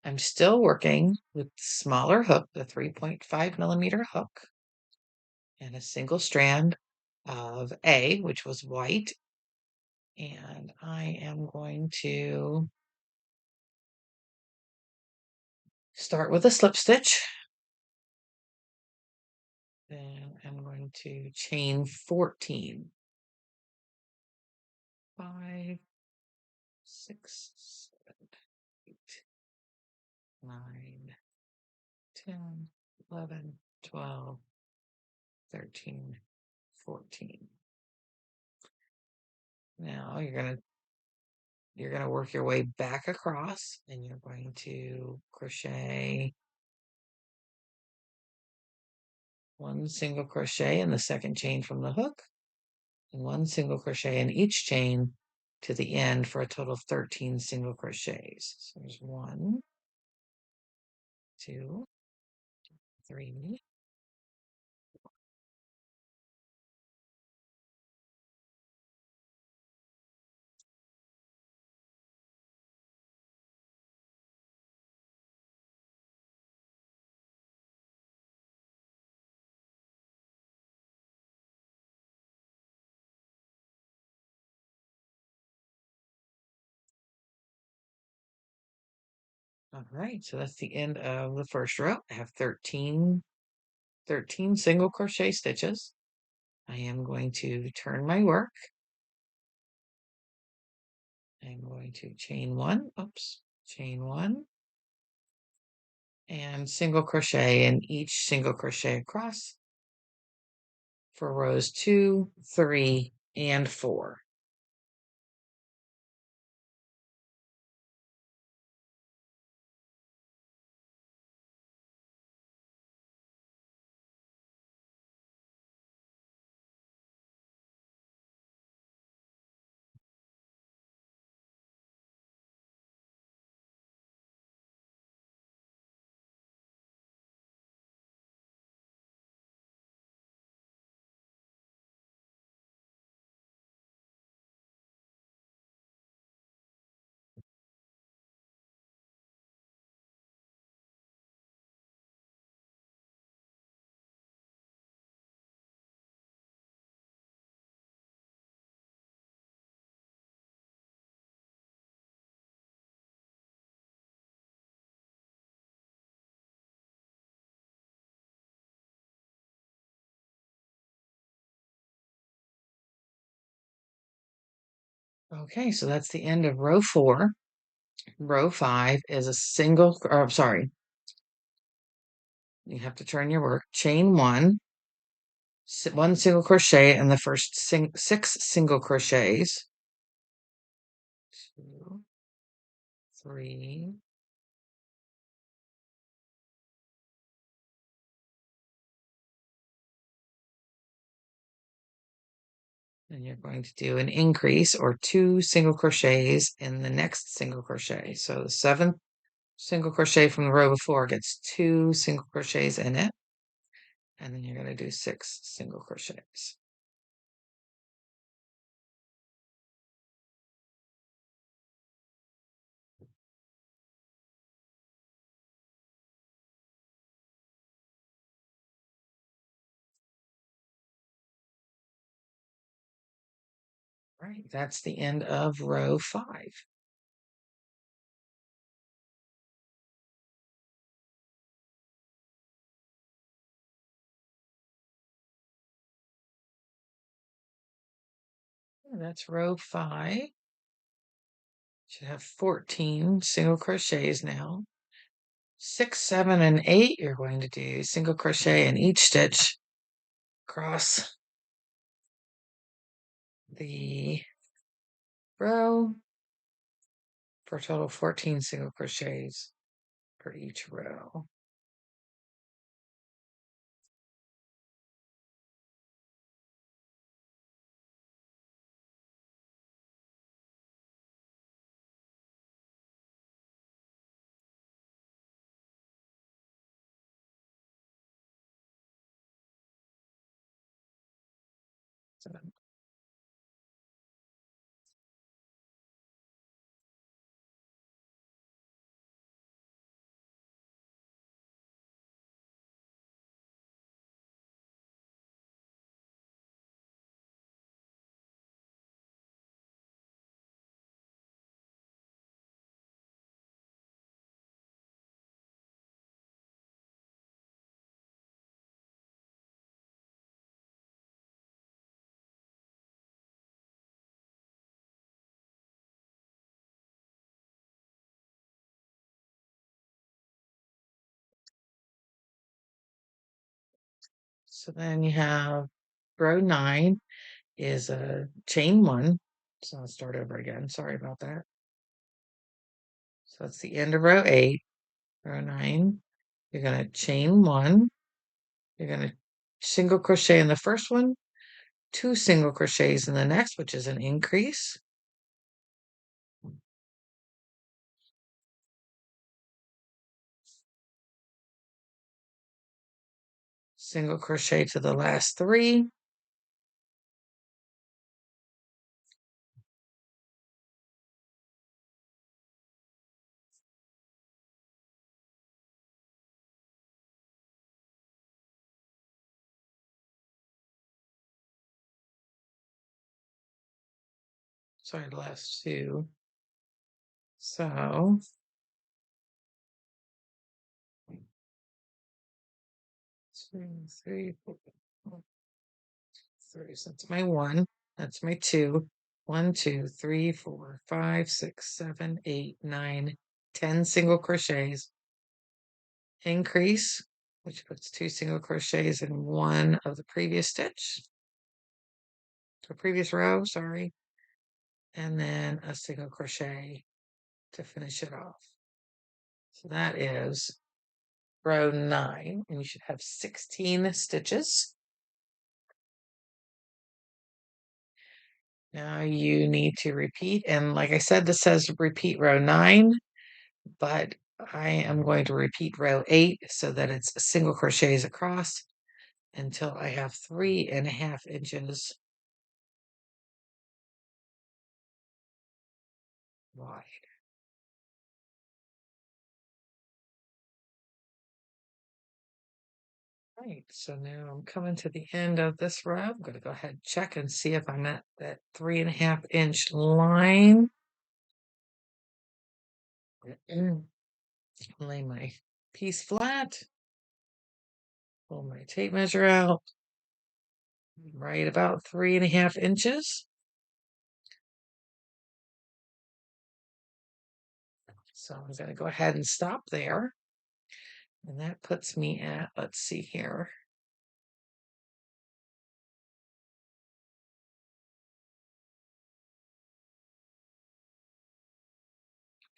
I'm still working with smaller hook, the 3.5 millimeter hook, and a single strand of A, which was white. And I am going to start with a slip stitch. Then I'm going to chain 14. 5, 6, 7, 8, 9, 10, 11, 12, 13, 14. Now you're gonna work your way back across and you're going to crochet one single crochet in the second chain from the hook and one single crochet in each chain to the end for a total of 13 single crochets. So there's 1, 2, 3, all right, so that's the end of the first row. I have 13 single crochet stitches. I am going to turn my work. I'm going to chain 1, chain 1, and single crochet in each single crochet across for rows 2, 3, and 4. Okay, so that's the end of row 4. Row 5 is a single, or I'm sorry, you have to turn your work, chain 1, 1 single crochet in the first 6 single crochets, 2, 3, and you're going to do an increase or 2 single crochets in the next single crochet. So the 7th single crochet from the row before gets 2 single crochets in it, and then you're going to do 6 single crochets. Right, that's the end of row 5. And that's row 5. Should have 14 single crochets now. 6, 7, and 8, you're going to do single crochet in each stitch across the row for a total of 14 single crochets for each row. So, so then you have row 9 is a chain 1. So I'll start over again. Sorry about that. So that's the end of row 8. Row 9, you're going to chain 1. You're going to single crochet in the first one, 2 single crochets in the next, which is an increase. Single crochet to the last 3. Sorry, the last 2. So 2, 3, 4, 3. So that's my 1. That's my 2. 1, 2, 3, 4, 5, 6, 7, 8, 9, 10 single crochets. Increase, which puts 2 single crochets in one of the previous stitch, the previous row, sorry, and then a single crochet to finish it off. So that is row 9, and you should have 16 stitches. Now you need to repeat, and like I said, this says repeat row 9, but I am going to repeat row 8 so that it's single crochets across until I have 3.5 inches wide. Right, so now I'm coming to the end of this row. I'm going to go ahead and check and see if I'm at that 3.5 inch line. Lay my piece flat, pull my tape measure out, right about 3.5 inches. So I'm going to go ahead and stop there. And that puts me at, let's see here.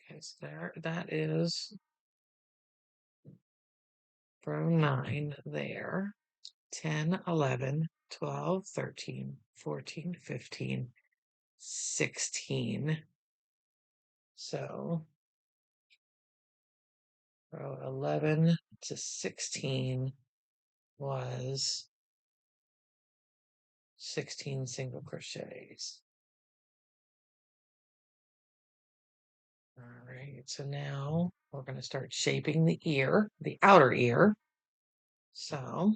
Okay, so there, that is row 9 there. 10, 11, 12, 13, 14, 15, 16. So row 11 to 16 was 16 single crochets. All right, so now we're going to start shaping the ear, the outer ear. So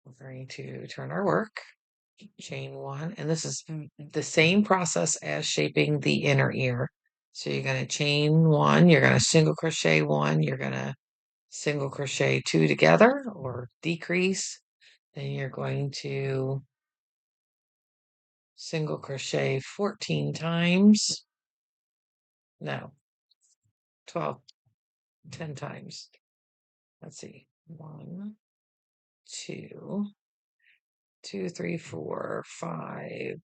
we're going to turn our work, chain 1, and this is the same process as shaping the inner ear. So you're going to chain 1, you're going to single crochet 1, you're going to single crochet 2 together or decrease, then you're going to single crochet 14 times. No, 12, 10 times. Let's see. 1, 2, 2, 3, 4, 5,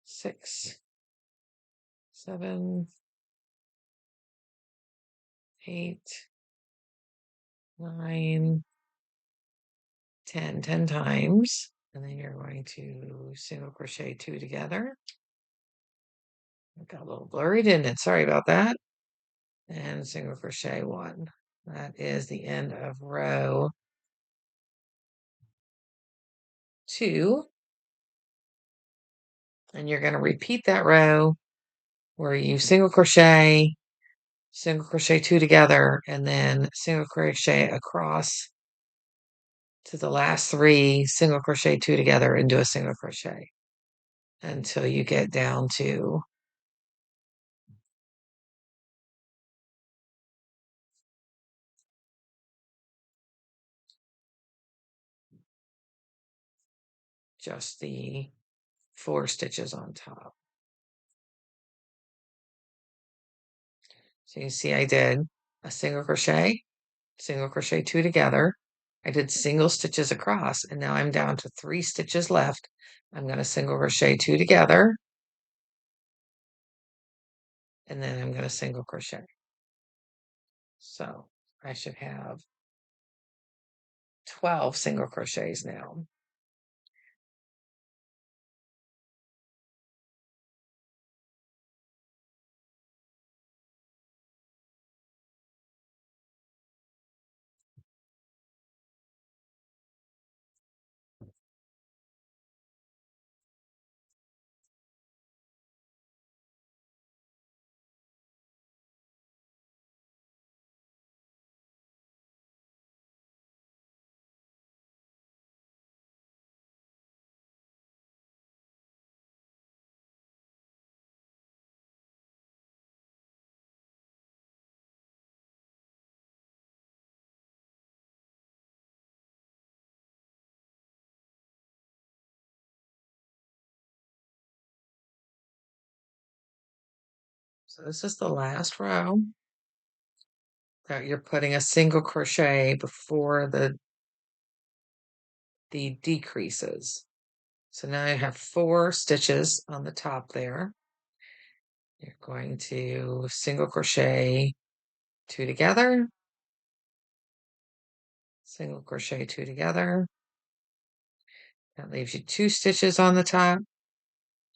6, 7, 8, 9, 10, 10 times. And then you're going to single crochet 2 together. It got a little blurry, didn't it? Sorry about that. And single crochet 1. That is the end of row 2. And you're going to repeat that row where you single crochet 2 together, and then single crochet across to the last 3, single crochet 2 together and do a single crochet until you get down to just the 4 stitches on top. So you see I did a single crochet 2 together. I did single stitches across, and now I'm down to 3 stitches left. I'm going to single crochet 2 together, and then I'm going to single crochet. So I should have 12 single crochets now. So this is the last row that you're putting a single crochet before the decreases. So now you have 4 stitches on the top there. You're going to single crochet 2 together, single crochet 2 together. That leaves you 2 stitches on the top,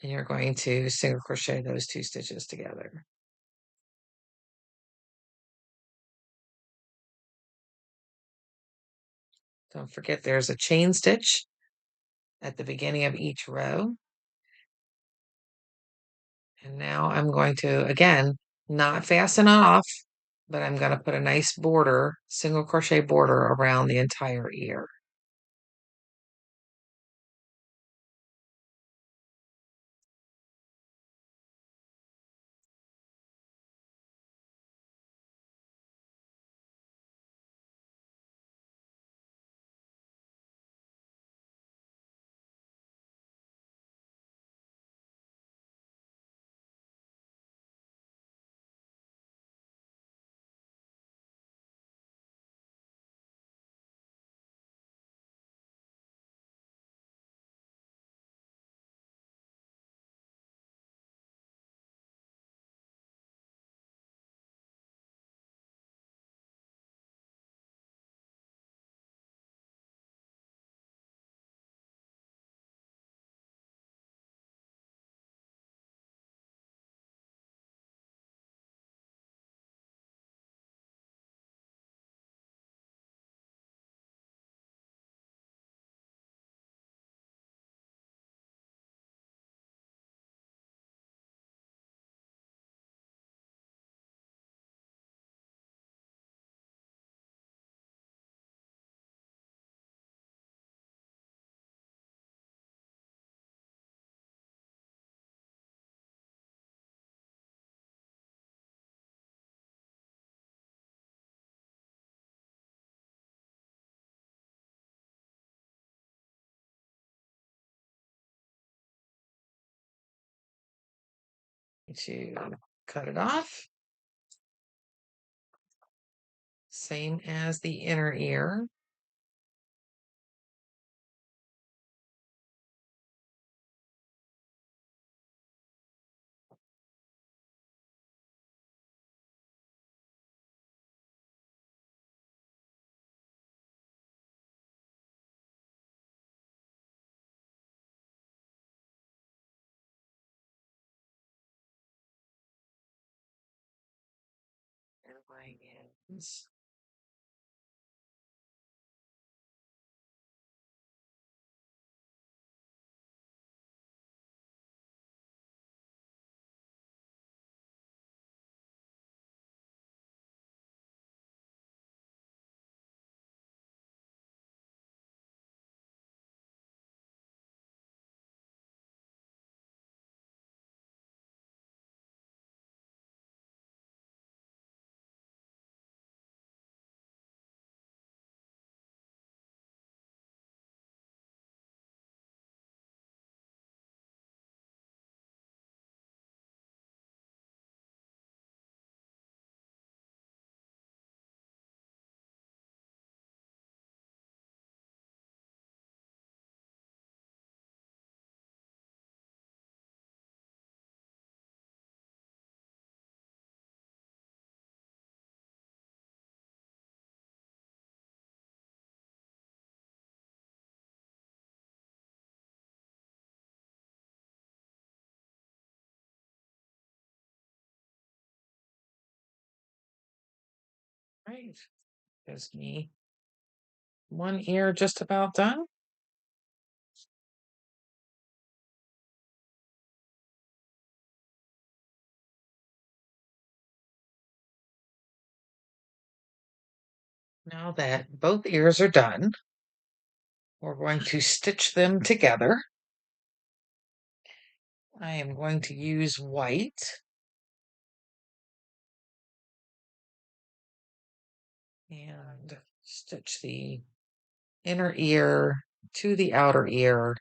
and you're going to single crochet those 2 stitches together. Don't forget there's a chain stitch at the beginning of each row. And now I'm going to, again, not fasten off, but I'm going to put a nice border, single crochet border around the entire ear. to cut it off. Same as the inner ear. And my ends. Right. Gives me one ear just about done. Now that both ears are done, we're going to stitch them together. I am going to use white and stitch the inner ear to the outer ear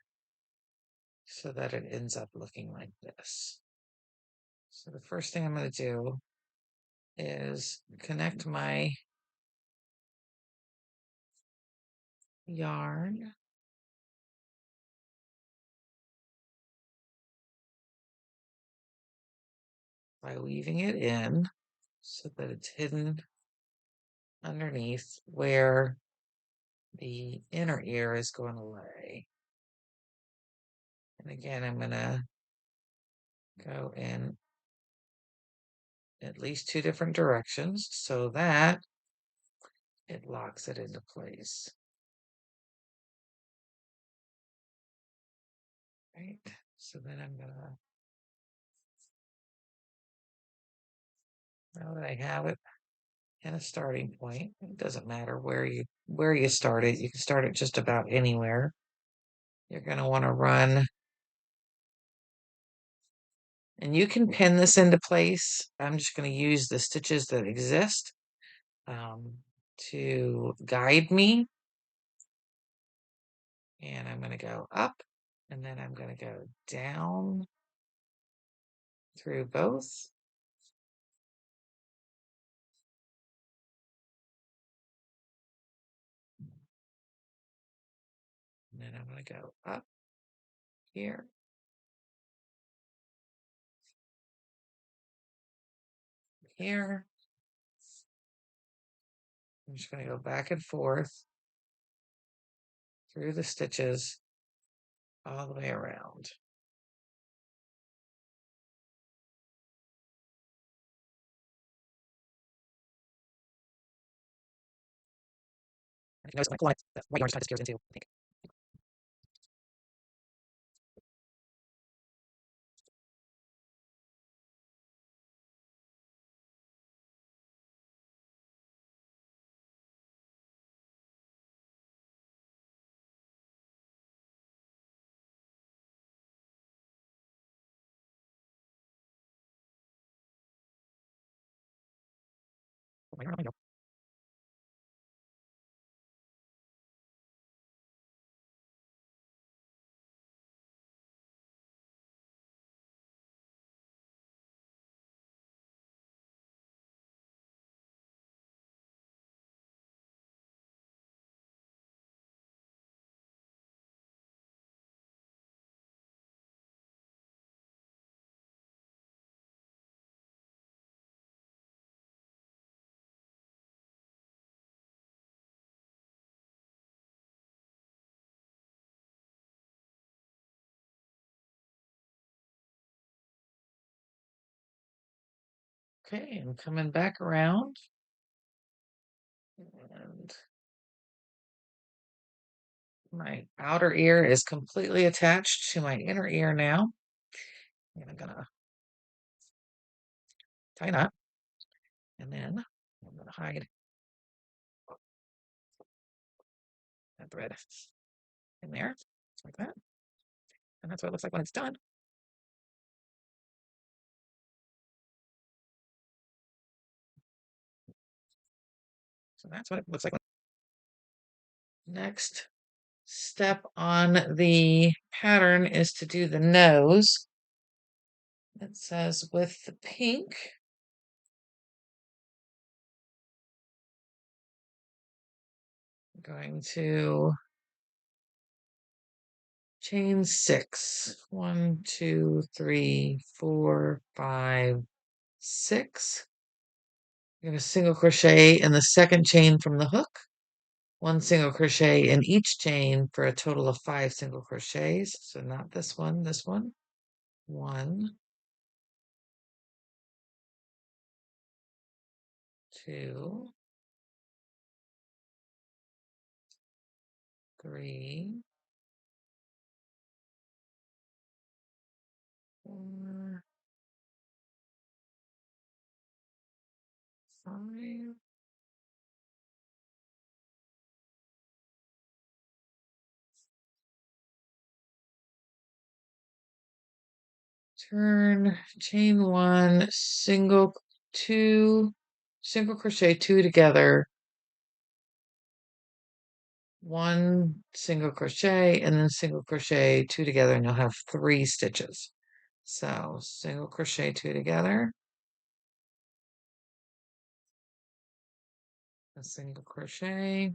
so that it ends up looking like this. So the first thing I'm going to do is connect my yarn by weaving it in so that it's hidden underneath where the inner ear is going to lay. And again, I'm going to go in at least two different directions so that it locks it into place. Right, so then I'm gonna, now that I have it in a starting point, it doesn't matter where you start it. You can start it just about anywhere. You're gonna want to run, and you can pin this into place. I'm just going to use the stitches that exist to guide me. And I'm going to go up, and then I'm going to go down through both. And then I'm going to go up here. Here. I'm just going to go back and forth through the stitches all the way around. Notice my line, that white yarn just kind of disappears into pink. Put my yarn on, go. Okay, I'm coming back around. And my outer ear is completely attached to my inner ear now. And I'm gonna tie a knot. And then I'm gonna hide that thread in there, like that. And that's what it looks like when it's done. So that's what it looks like. Next step on the pattern is to do the nose. It says with the pink, I'm going to chain 6. 1, 2, 3, 4, 5, 6. I'm going to single crochet in the second chain from the hook. 1 single crochet in each chain for a total of 5 single crochets. So not this one, this one. 1, 2, 3, 4, 5. Turn, chain 1, single 2, single crochet 2 together, 1 single crochet, and then single crochet 2 together, and you'll have 3 stitches. So single crochet 2 together, a single crochet,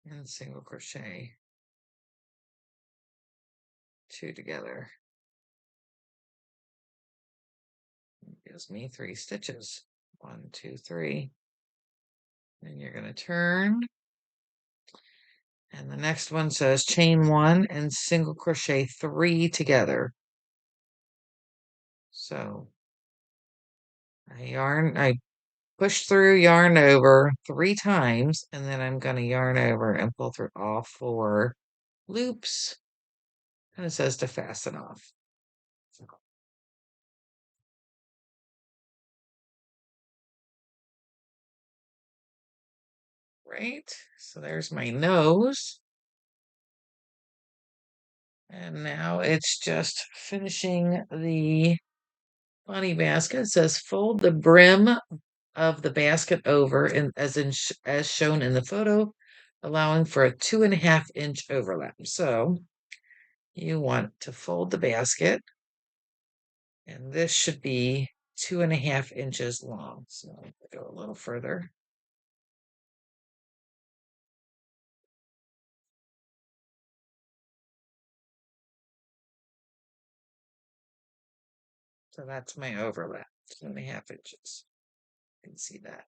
and single crochet 2 together. It gives me 3 stitches. 1, 2, 3. And you're going to turn. And the next one says chain 1 and single crochet 3 together. So I push through, yarn over 3 times, and then I'm going to yarn over and pull through all 4 loops. And it says to fasten off. Right, so there's my nose. And now it's just finishing the bunny basket. It says fold the brim of the basket over as shown in the photo, allowing for a 2.5-inch overlap. So you want to fold the basket, and this should be 2.5 inches long. So I'll go a little further. So that's my overlap, 2.5 inches. You can see that.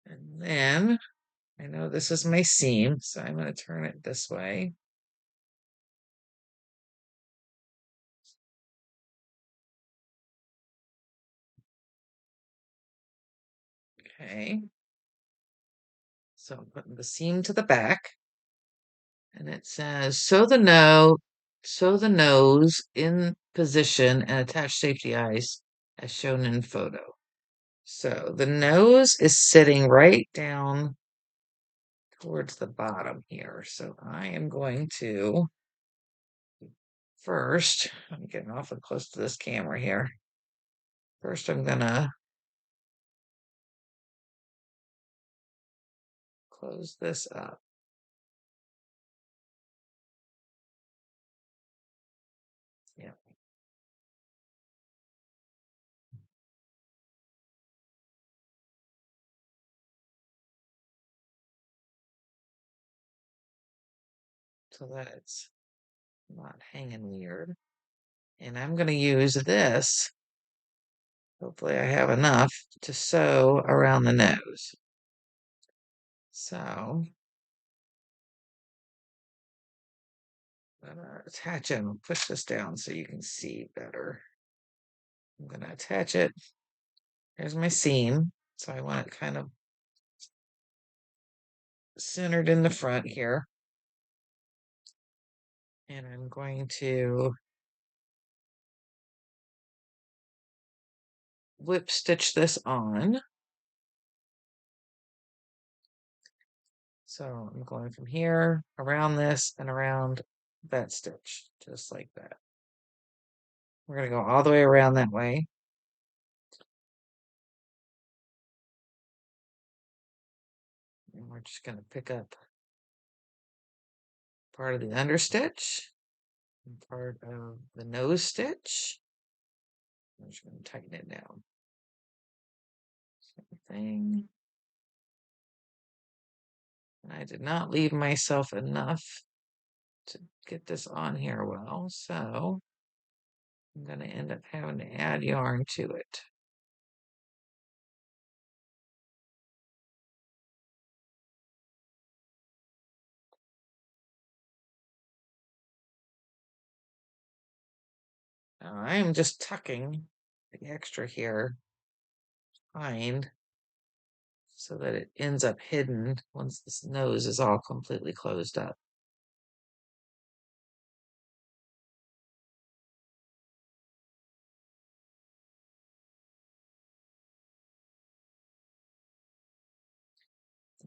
And then I know this is my seam, so I'm going to turn it this way. Okay. So I'm putting the seam to the back, and it says sew the nose in position and attach safety eyes as shown in photo. So the nose is sitting right down towards the bottom here. So I am going to first, I'm getting awfully close to this camera here. First, I'm gonna close this up. Yeah. So that it's not hanging weird. And I'm going to use this. Hopefully I have enough to sew around the nose. So I'm gonna attach it and push this down so you can see better. I'm gonna attach it. Here's my seam. So I want it kind of centered in the front here. And I'm going to whip stitch this on. So I'm going from here, around this, and around that stitch, just like that. We're going to go all the way around that way. And we're just going to pick up part of the understitch and part of the nose stitch. I'm just going to tighten it down. Same thing. And I did not leave myself enough to get this on here well, so I'm going to end up having to add yarn to it. Now I'm just tucking the extra here behind so that it ends up hidden once this nose is all completely closed up.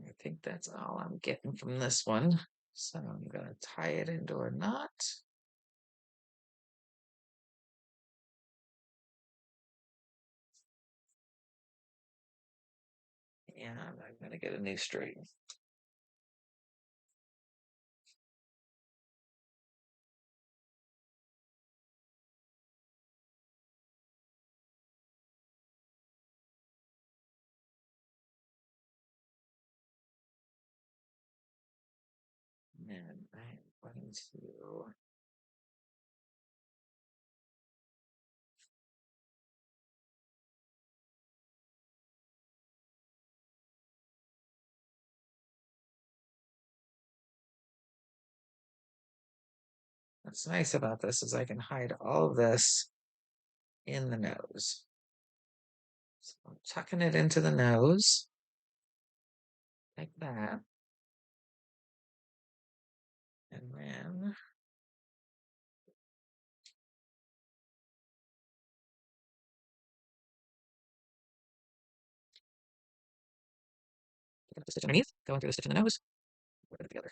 I think that's all I'm getting from this one. So I'm going to tie it into a knot. And I'm going to get a new string. And I'm going to what's nice about this is I can hide all of this in the nose. So I'm tucking it into the nose like that. And then pick up the stitch underneath, going through the stitch in the nose, put it together.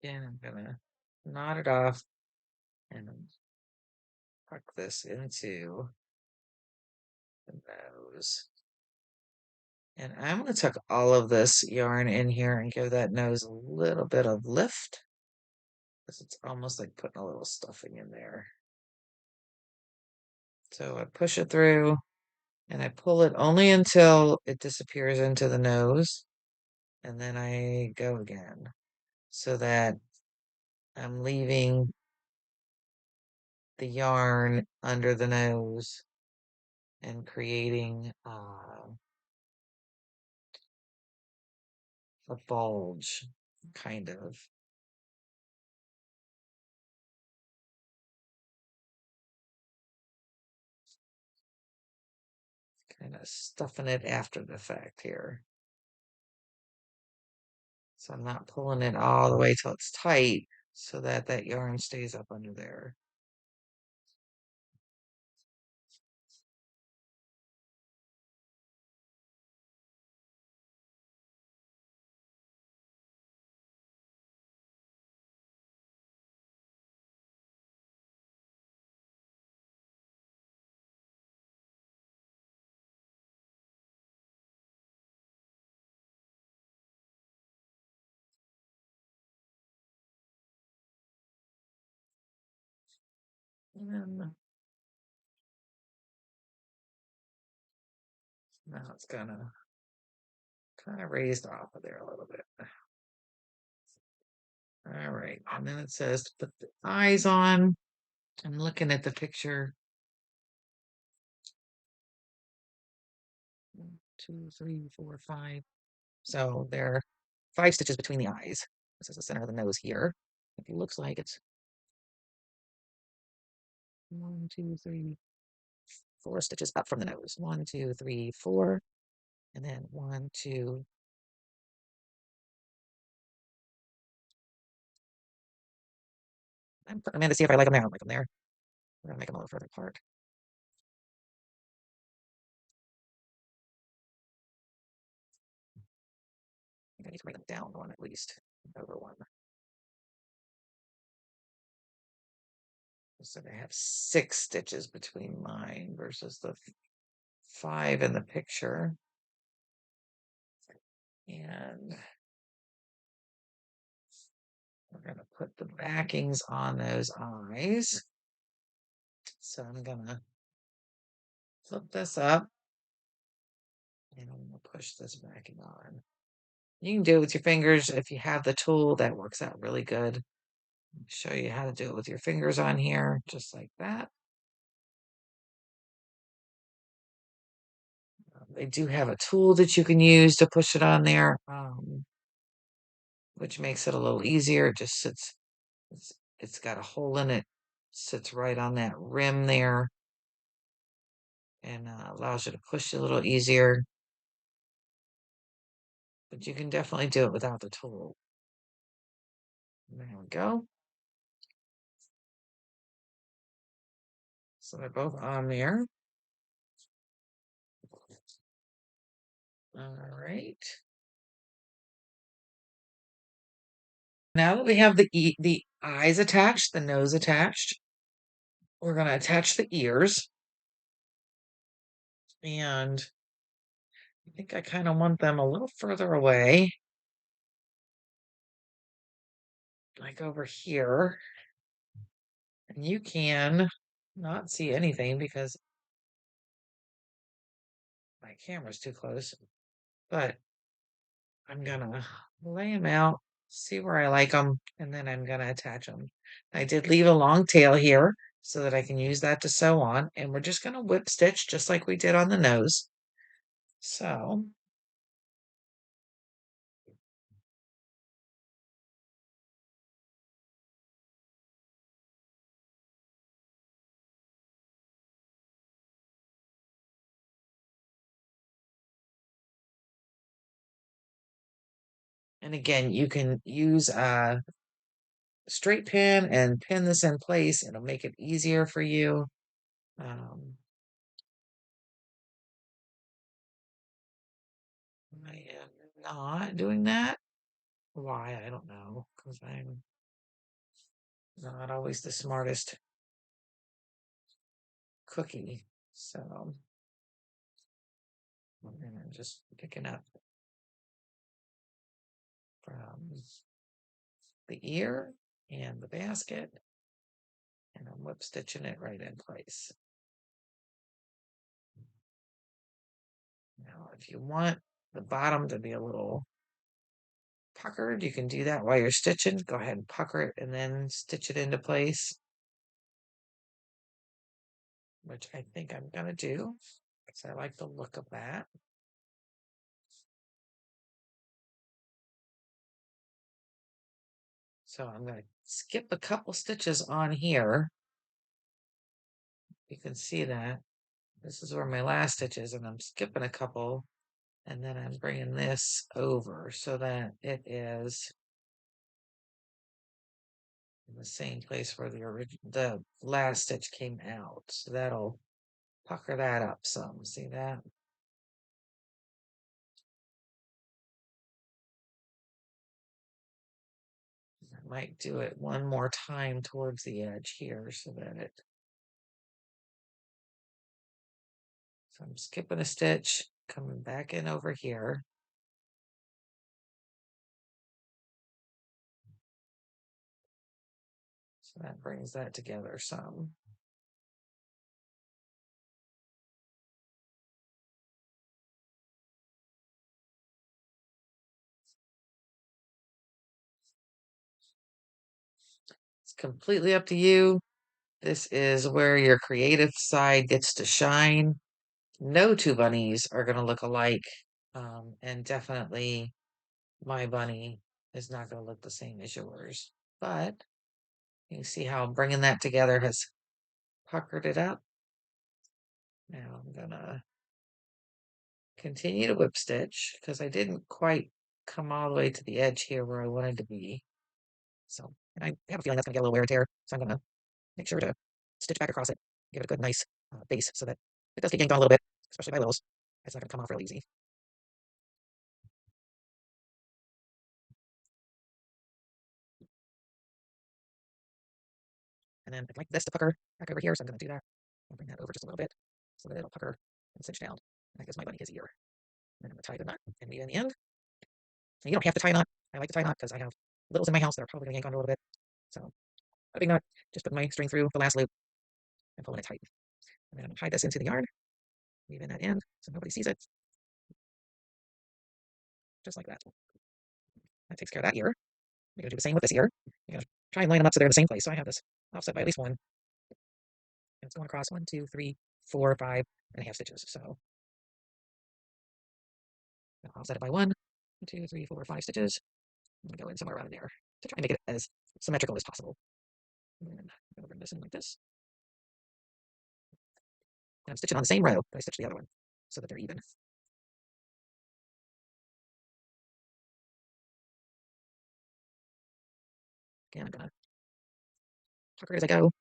And I'm gonna knot it off and tuck this into the nose. And I'm going to tuck all of this yarn in here and give that nose a little bit of lift, because it's almost like putting a little stuffing in there. So I push it through and I pull it only until it disappears into the nose, and then I go again so that I'm leaving the yarn under the nose and creating a bulge, kind of. Kind of stuffing it after the fact here. So I'm not pulling it all the way till it's tight so that that yarn stays up under there. And now it's kind of raised off of there a little bit. All right, and then it says to put the eyes on. I'm looking at the picture. 1, 2, 3, 4, 5. So there are 5 stitches between the eyes. This is the center of the nose here. It looks like it's 1, 2, 3, 4 stitches up from the nose. 1, 2, 3, 4, and then 1, 2. I'm putting them in to see if I like them there. I don't like them there. We're gonna make them a little further apart. I need to bring them down one at least, over one. So they have 6 stitches between mine versus the 5 in the picture. And we're going to put the backings on those eyes. So I'm going to flip this up and I'm going to push this backing on. You can do it with your fingers if you have the tool. That works out really good. I'll show you how to do it with your fingers on here, just like that. They do have a tool that you can use to push it on there, which makes it a little easier. It just sits, it's got a hole in it, sits right on that rim there, and allows you to push it a little easier. But you can definitely do it without the tool. There we go. So they're both on there. All right. Now that we have the eyes attached, the nose attached, we're going to attach the ears. And I think I kind of want them a little further away, like over here. And you can not see anything because my camera's too close, but I'm gonna lay them out, see where I like them, and then I'm gonna attach them. I did leave a long tail here so that I can use that to sew on, and we're just gonna whip stitch just like we did on the nose. So and again, you can use a straight pin and pin this in place. It'll make it easier for you. Um, I am not doing that. Why? I don't know, because I'm not always the smartest cookie. So, and I'm just picking up from the ear and the basket, and I'm whip stitching it right in place. Now, if you want the bottom to be a little puckered, you can do that while you're stitching. Go ahead and pucker it and then stitch it into place, which I think I'm going to do because I like the look of that. So I'm going to skip a couple stitches on here. You can see that. This is where my last stitch is, and I'm skipping a couple, and then I'm bringing this over so that it is in the same place where the last stitch came out. So that'll pucker that up some. See that? I might do it one more time towards the edge here so that it. So I'm skipping a stitch, coming back in over here. So that brings that together some. completely up to you. This is where your creative side gets to shine. No two bunnies are going to look alike. And definitely my bunny is not going to look the same as yours. But you see how bringing that together has puckered it up. Now I'm going to continue to whip stitch because I didn't quite come all the way to the edge here where I wanted to be. So, and I have a feeling that's going to get a little wear and tear. So I'm going to make sure to stitch back across it, give it a good, nice base so that it does get yanked on a little bit, especially by littles. It's not going to come off real easy. And then I'd like this to pucker back over here, so I'm going to do that. I'll bring that over just a little bit so that it'll pucker and cinch down. And that gives my bunny his ear. And then I'm going to tie the knot and leave it in the end. And you don't have to tie a knot. I like to tie a knot because I have littles in my house that are probably going to yank on a little bit. So a big knot, just put my string through the last loop and pulling it tight. And then I'm going to hide this into the yarn, leave in that end so nobody sees it. Just like that. That takes care of that ear. You're going to do the same with this ear. You're going to try and line them up so they're in the same place. So I have this offset by at least one. And it's going across 1, 2, 3, 4, 5.5 stitches. So I'll offset it by 1, 2, 3, 4, 5 stitches. I'm going to go in somewhere around there to try and make it as symmetrical as possible. And then I'm going to bring this in like this. And I'm stitching on the same row that I stitched the other one so that they're even. Again, I'm going to pucker as I go.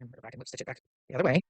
And go back and stitch it back the other way.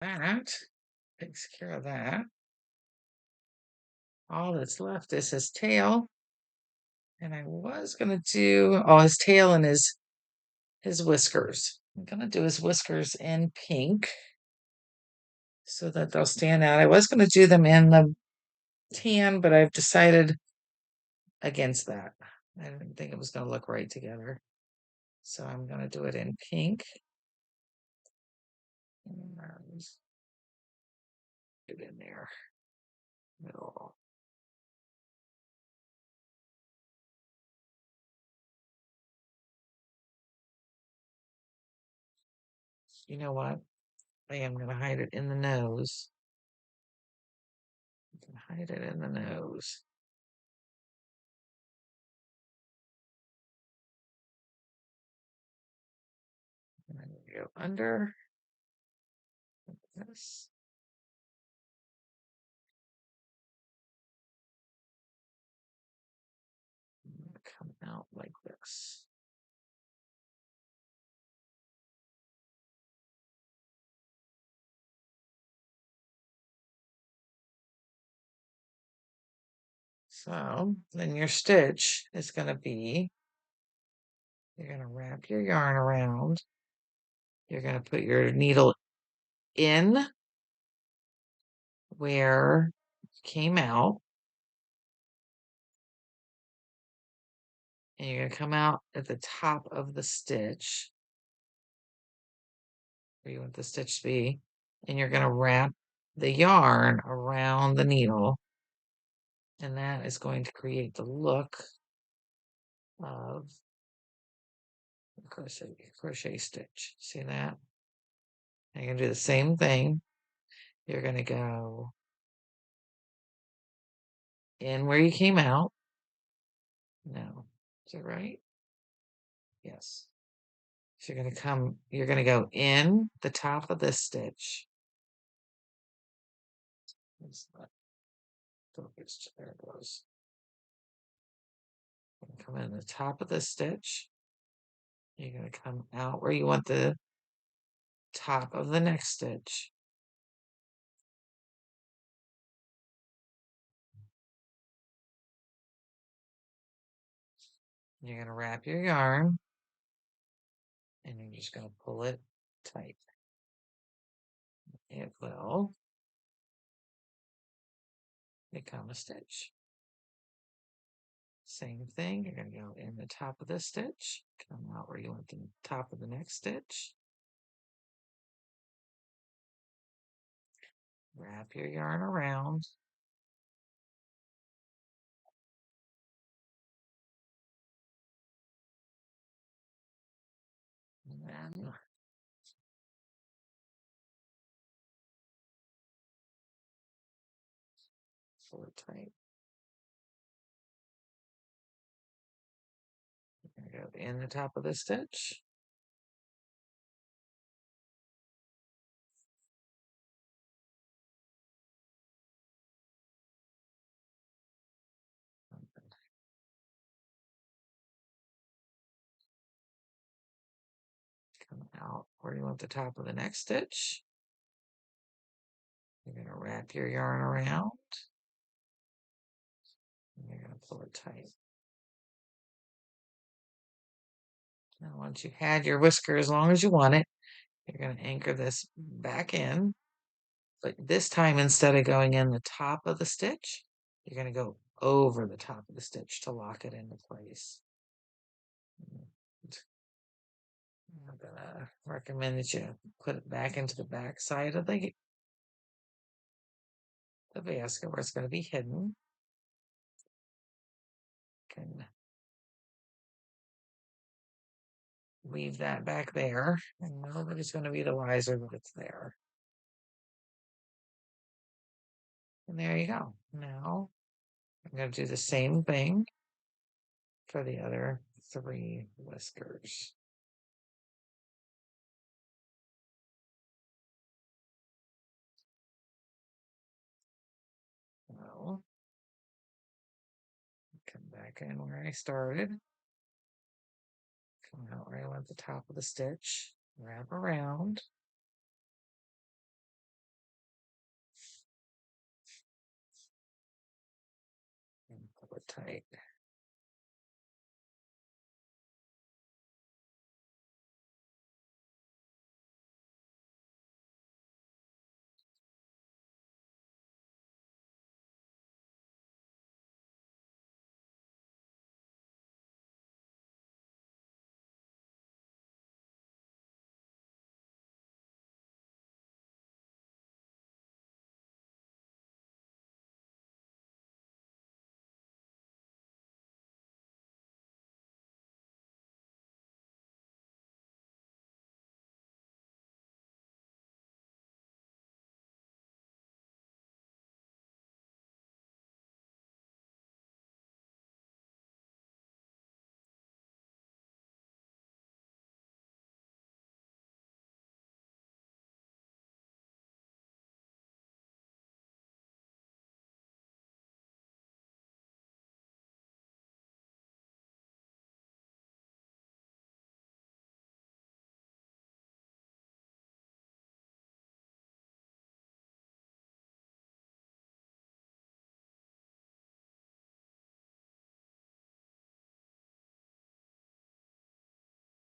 That takes care of that. All that's left is his tail. And I was going to do his tail and his whiskers. I'm going to do his whiskers in pink so that they'll stand out. I was going to do them in the tan, but I've decided against that. I didn't think it was going to look right together. So I'm going to do it in pink. Get in there. Middle. You know what? I am going to hide it in the nose. Hide it in the nose. And I'm going to go under this. I'm going to come out like this. So then your stitch is going to be, you're going to wrap your yarn around. You're going to put your needle in where it came out. And you're going to come out at the top of the stitch where you want the stitch to be. And you're going to wrap the yarn around the needle. And that is going to create the look of crochet stitch. See that? And you're going to do the same thing. You're going to go in where you came out. No. Is it right? Yes. So you're gonna go in the top of this stitch. It's not focused. There it goes. Come in the top of the stitch. You're going to come out where you want the top of the next stitch. You're going to wrap your yarn and you're just going to pull it tight. It will become a stitch. Same thing, you're going to go in the top of this stitch, come out where you want the top of the next stitch. Wrap your yarn around. And then pull it tight. You're going to go in the top of the stitch. Come out where you want the top of the next stitch. You're going to wrap your yarn around. And you're going to pull it tight. Now, once you've had your whisker as long as you want it, you're going to anchor this back in. But this time, instead of going in the top of the stitch, you're going to go over the top of the stitch to lock it into place. I'm going to recommend that you put it back into the back side of the basket where it's going to be hidden. Can leave that back there, and nobody's going to be the wiser that it's there. And there you go. Now I'm going to do the same thing for the other 3 whiskers. So, come back in where I started. Come out where I want the top of the stitch. Wrap around. And pull it tight.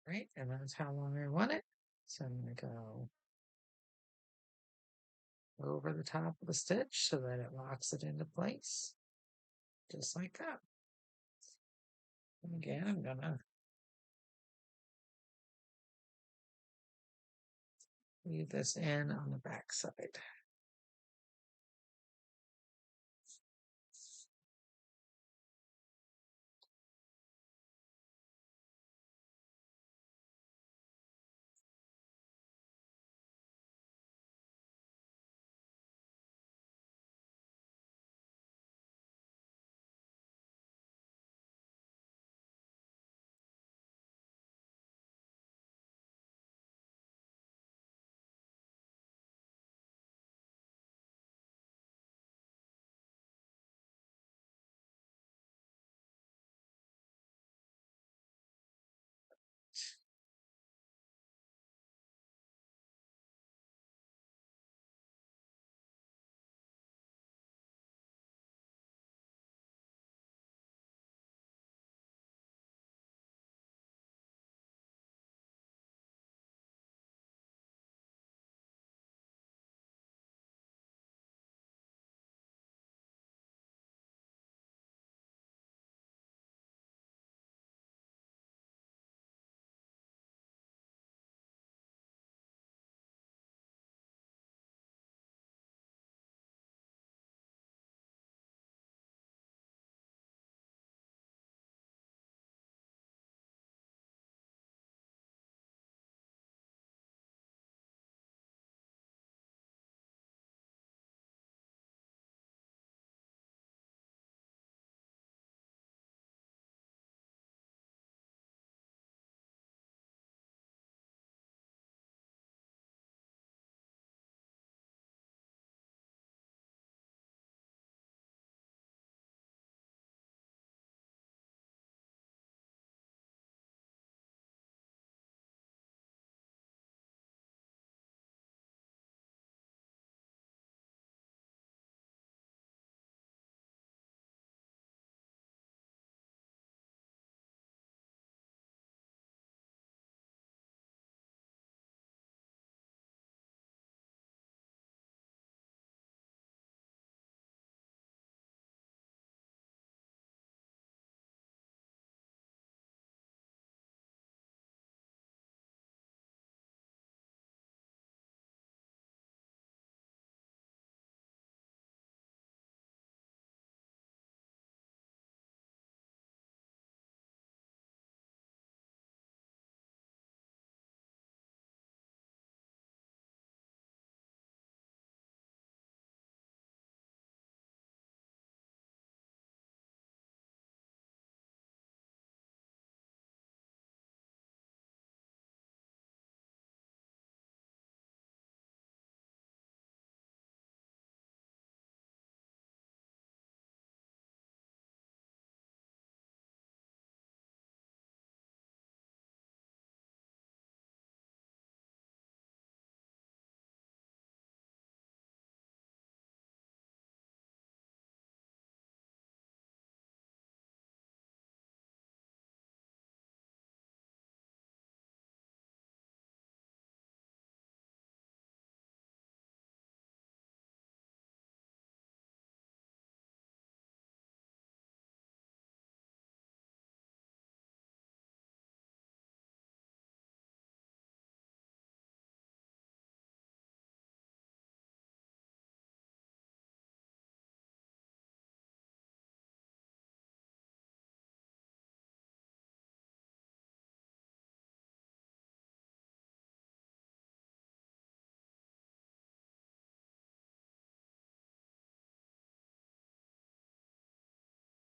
Right, and that's how long I want it. So I'm going to go over the top of the stitch so that it locks it into place. Just like that. And again, I'm going to leave this in on the back side.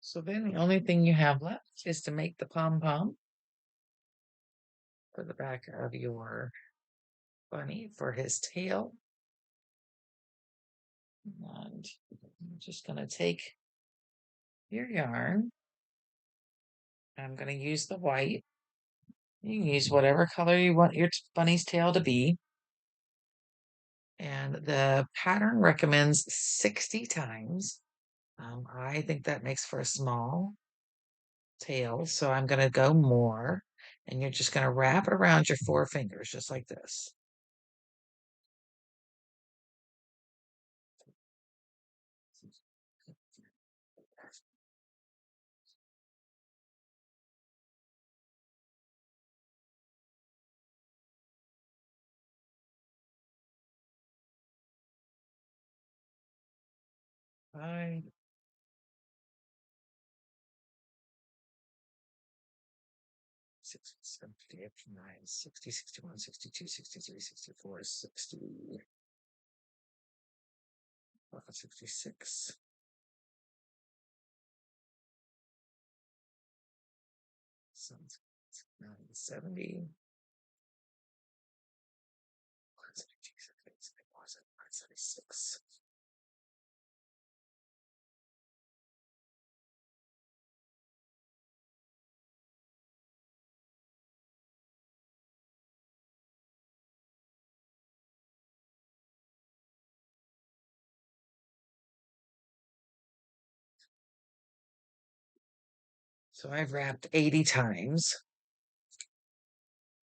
So then the only thing you have left is to make the pom-pom for the back of your bunny for his tail. And I'm just going to take your yarn. I'm going to use the white. You can use whatever color you want your bunny's tail to be. And the pattern recommends 60 times. I think that makes for a small tail, so I'm going to go more. And you're just going to wrap it around your 4 fingers, just like this. Five, 6, 7, 8, 9, 60, 61, 62, 63, 64, 60, 66. 70, 76. So I've wrapped 80 times.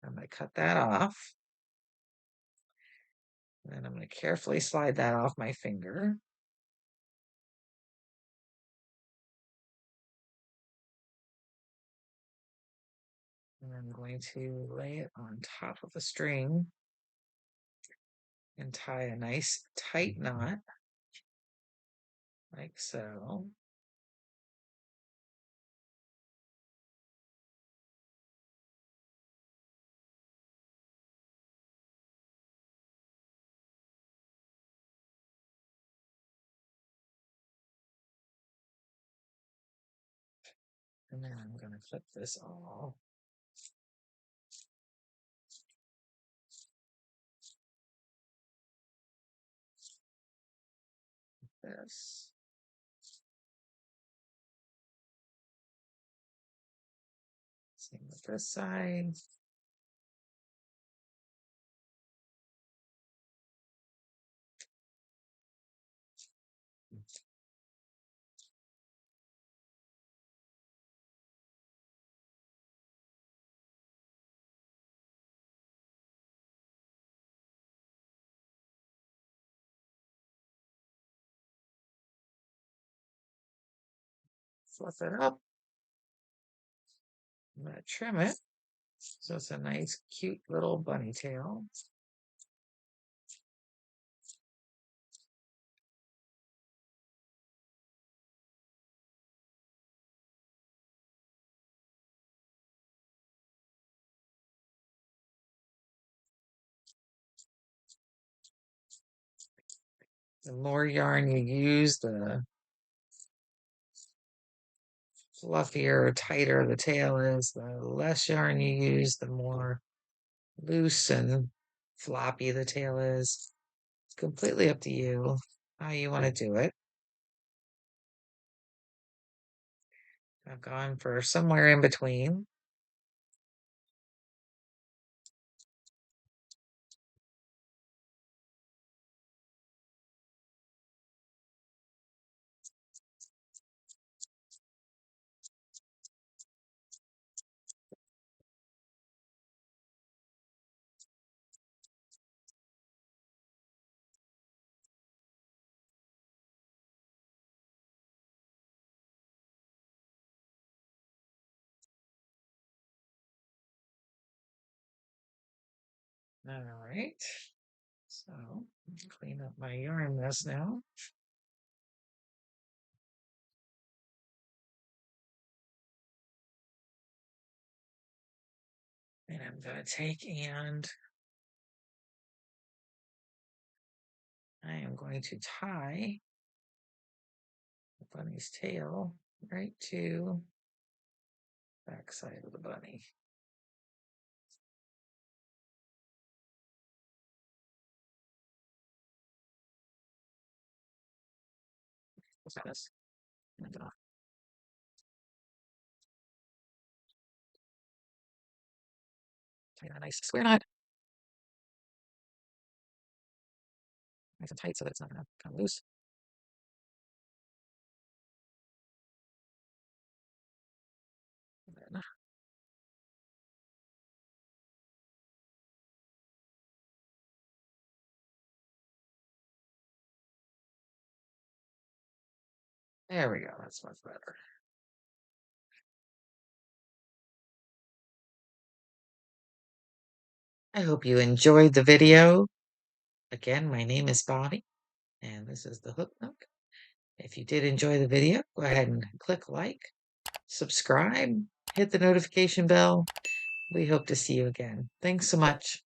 I'm going to cut that off. And then I'm going to carefully slide that off my finger. And I'm going to lay it on top of the string and tie a nice tight knot, like so. And then I'm going to flip this all. This. Same with this side. Flip it up. I'm going to trim it so it's a nice, cute little bunny tail. The more yarn you use, the fluffier, tighter the tail is. The less yarn you use, the more loose and floppy the tail is. It's completely up to you how you want to do it. I've gone for somewhere in between. All right. So clean up my yarn mess now. And I'm going to take and I am going to tie the bunny's tail right to back side of the bunny. What's that? This? Tie a nice square knot, nice and tight so that it's not going to come loose. Then, there we go. That's much better. I hope you enjoyed the video. Again, my name is Bonnie, and this is the Hook Nook. If you did enjoy the video, go ahead and click like, subscribe, hit the notification bell. We hope to see you again. Thanks so much.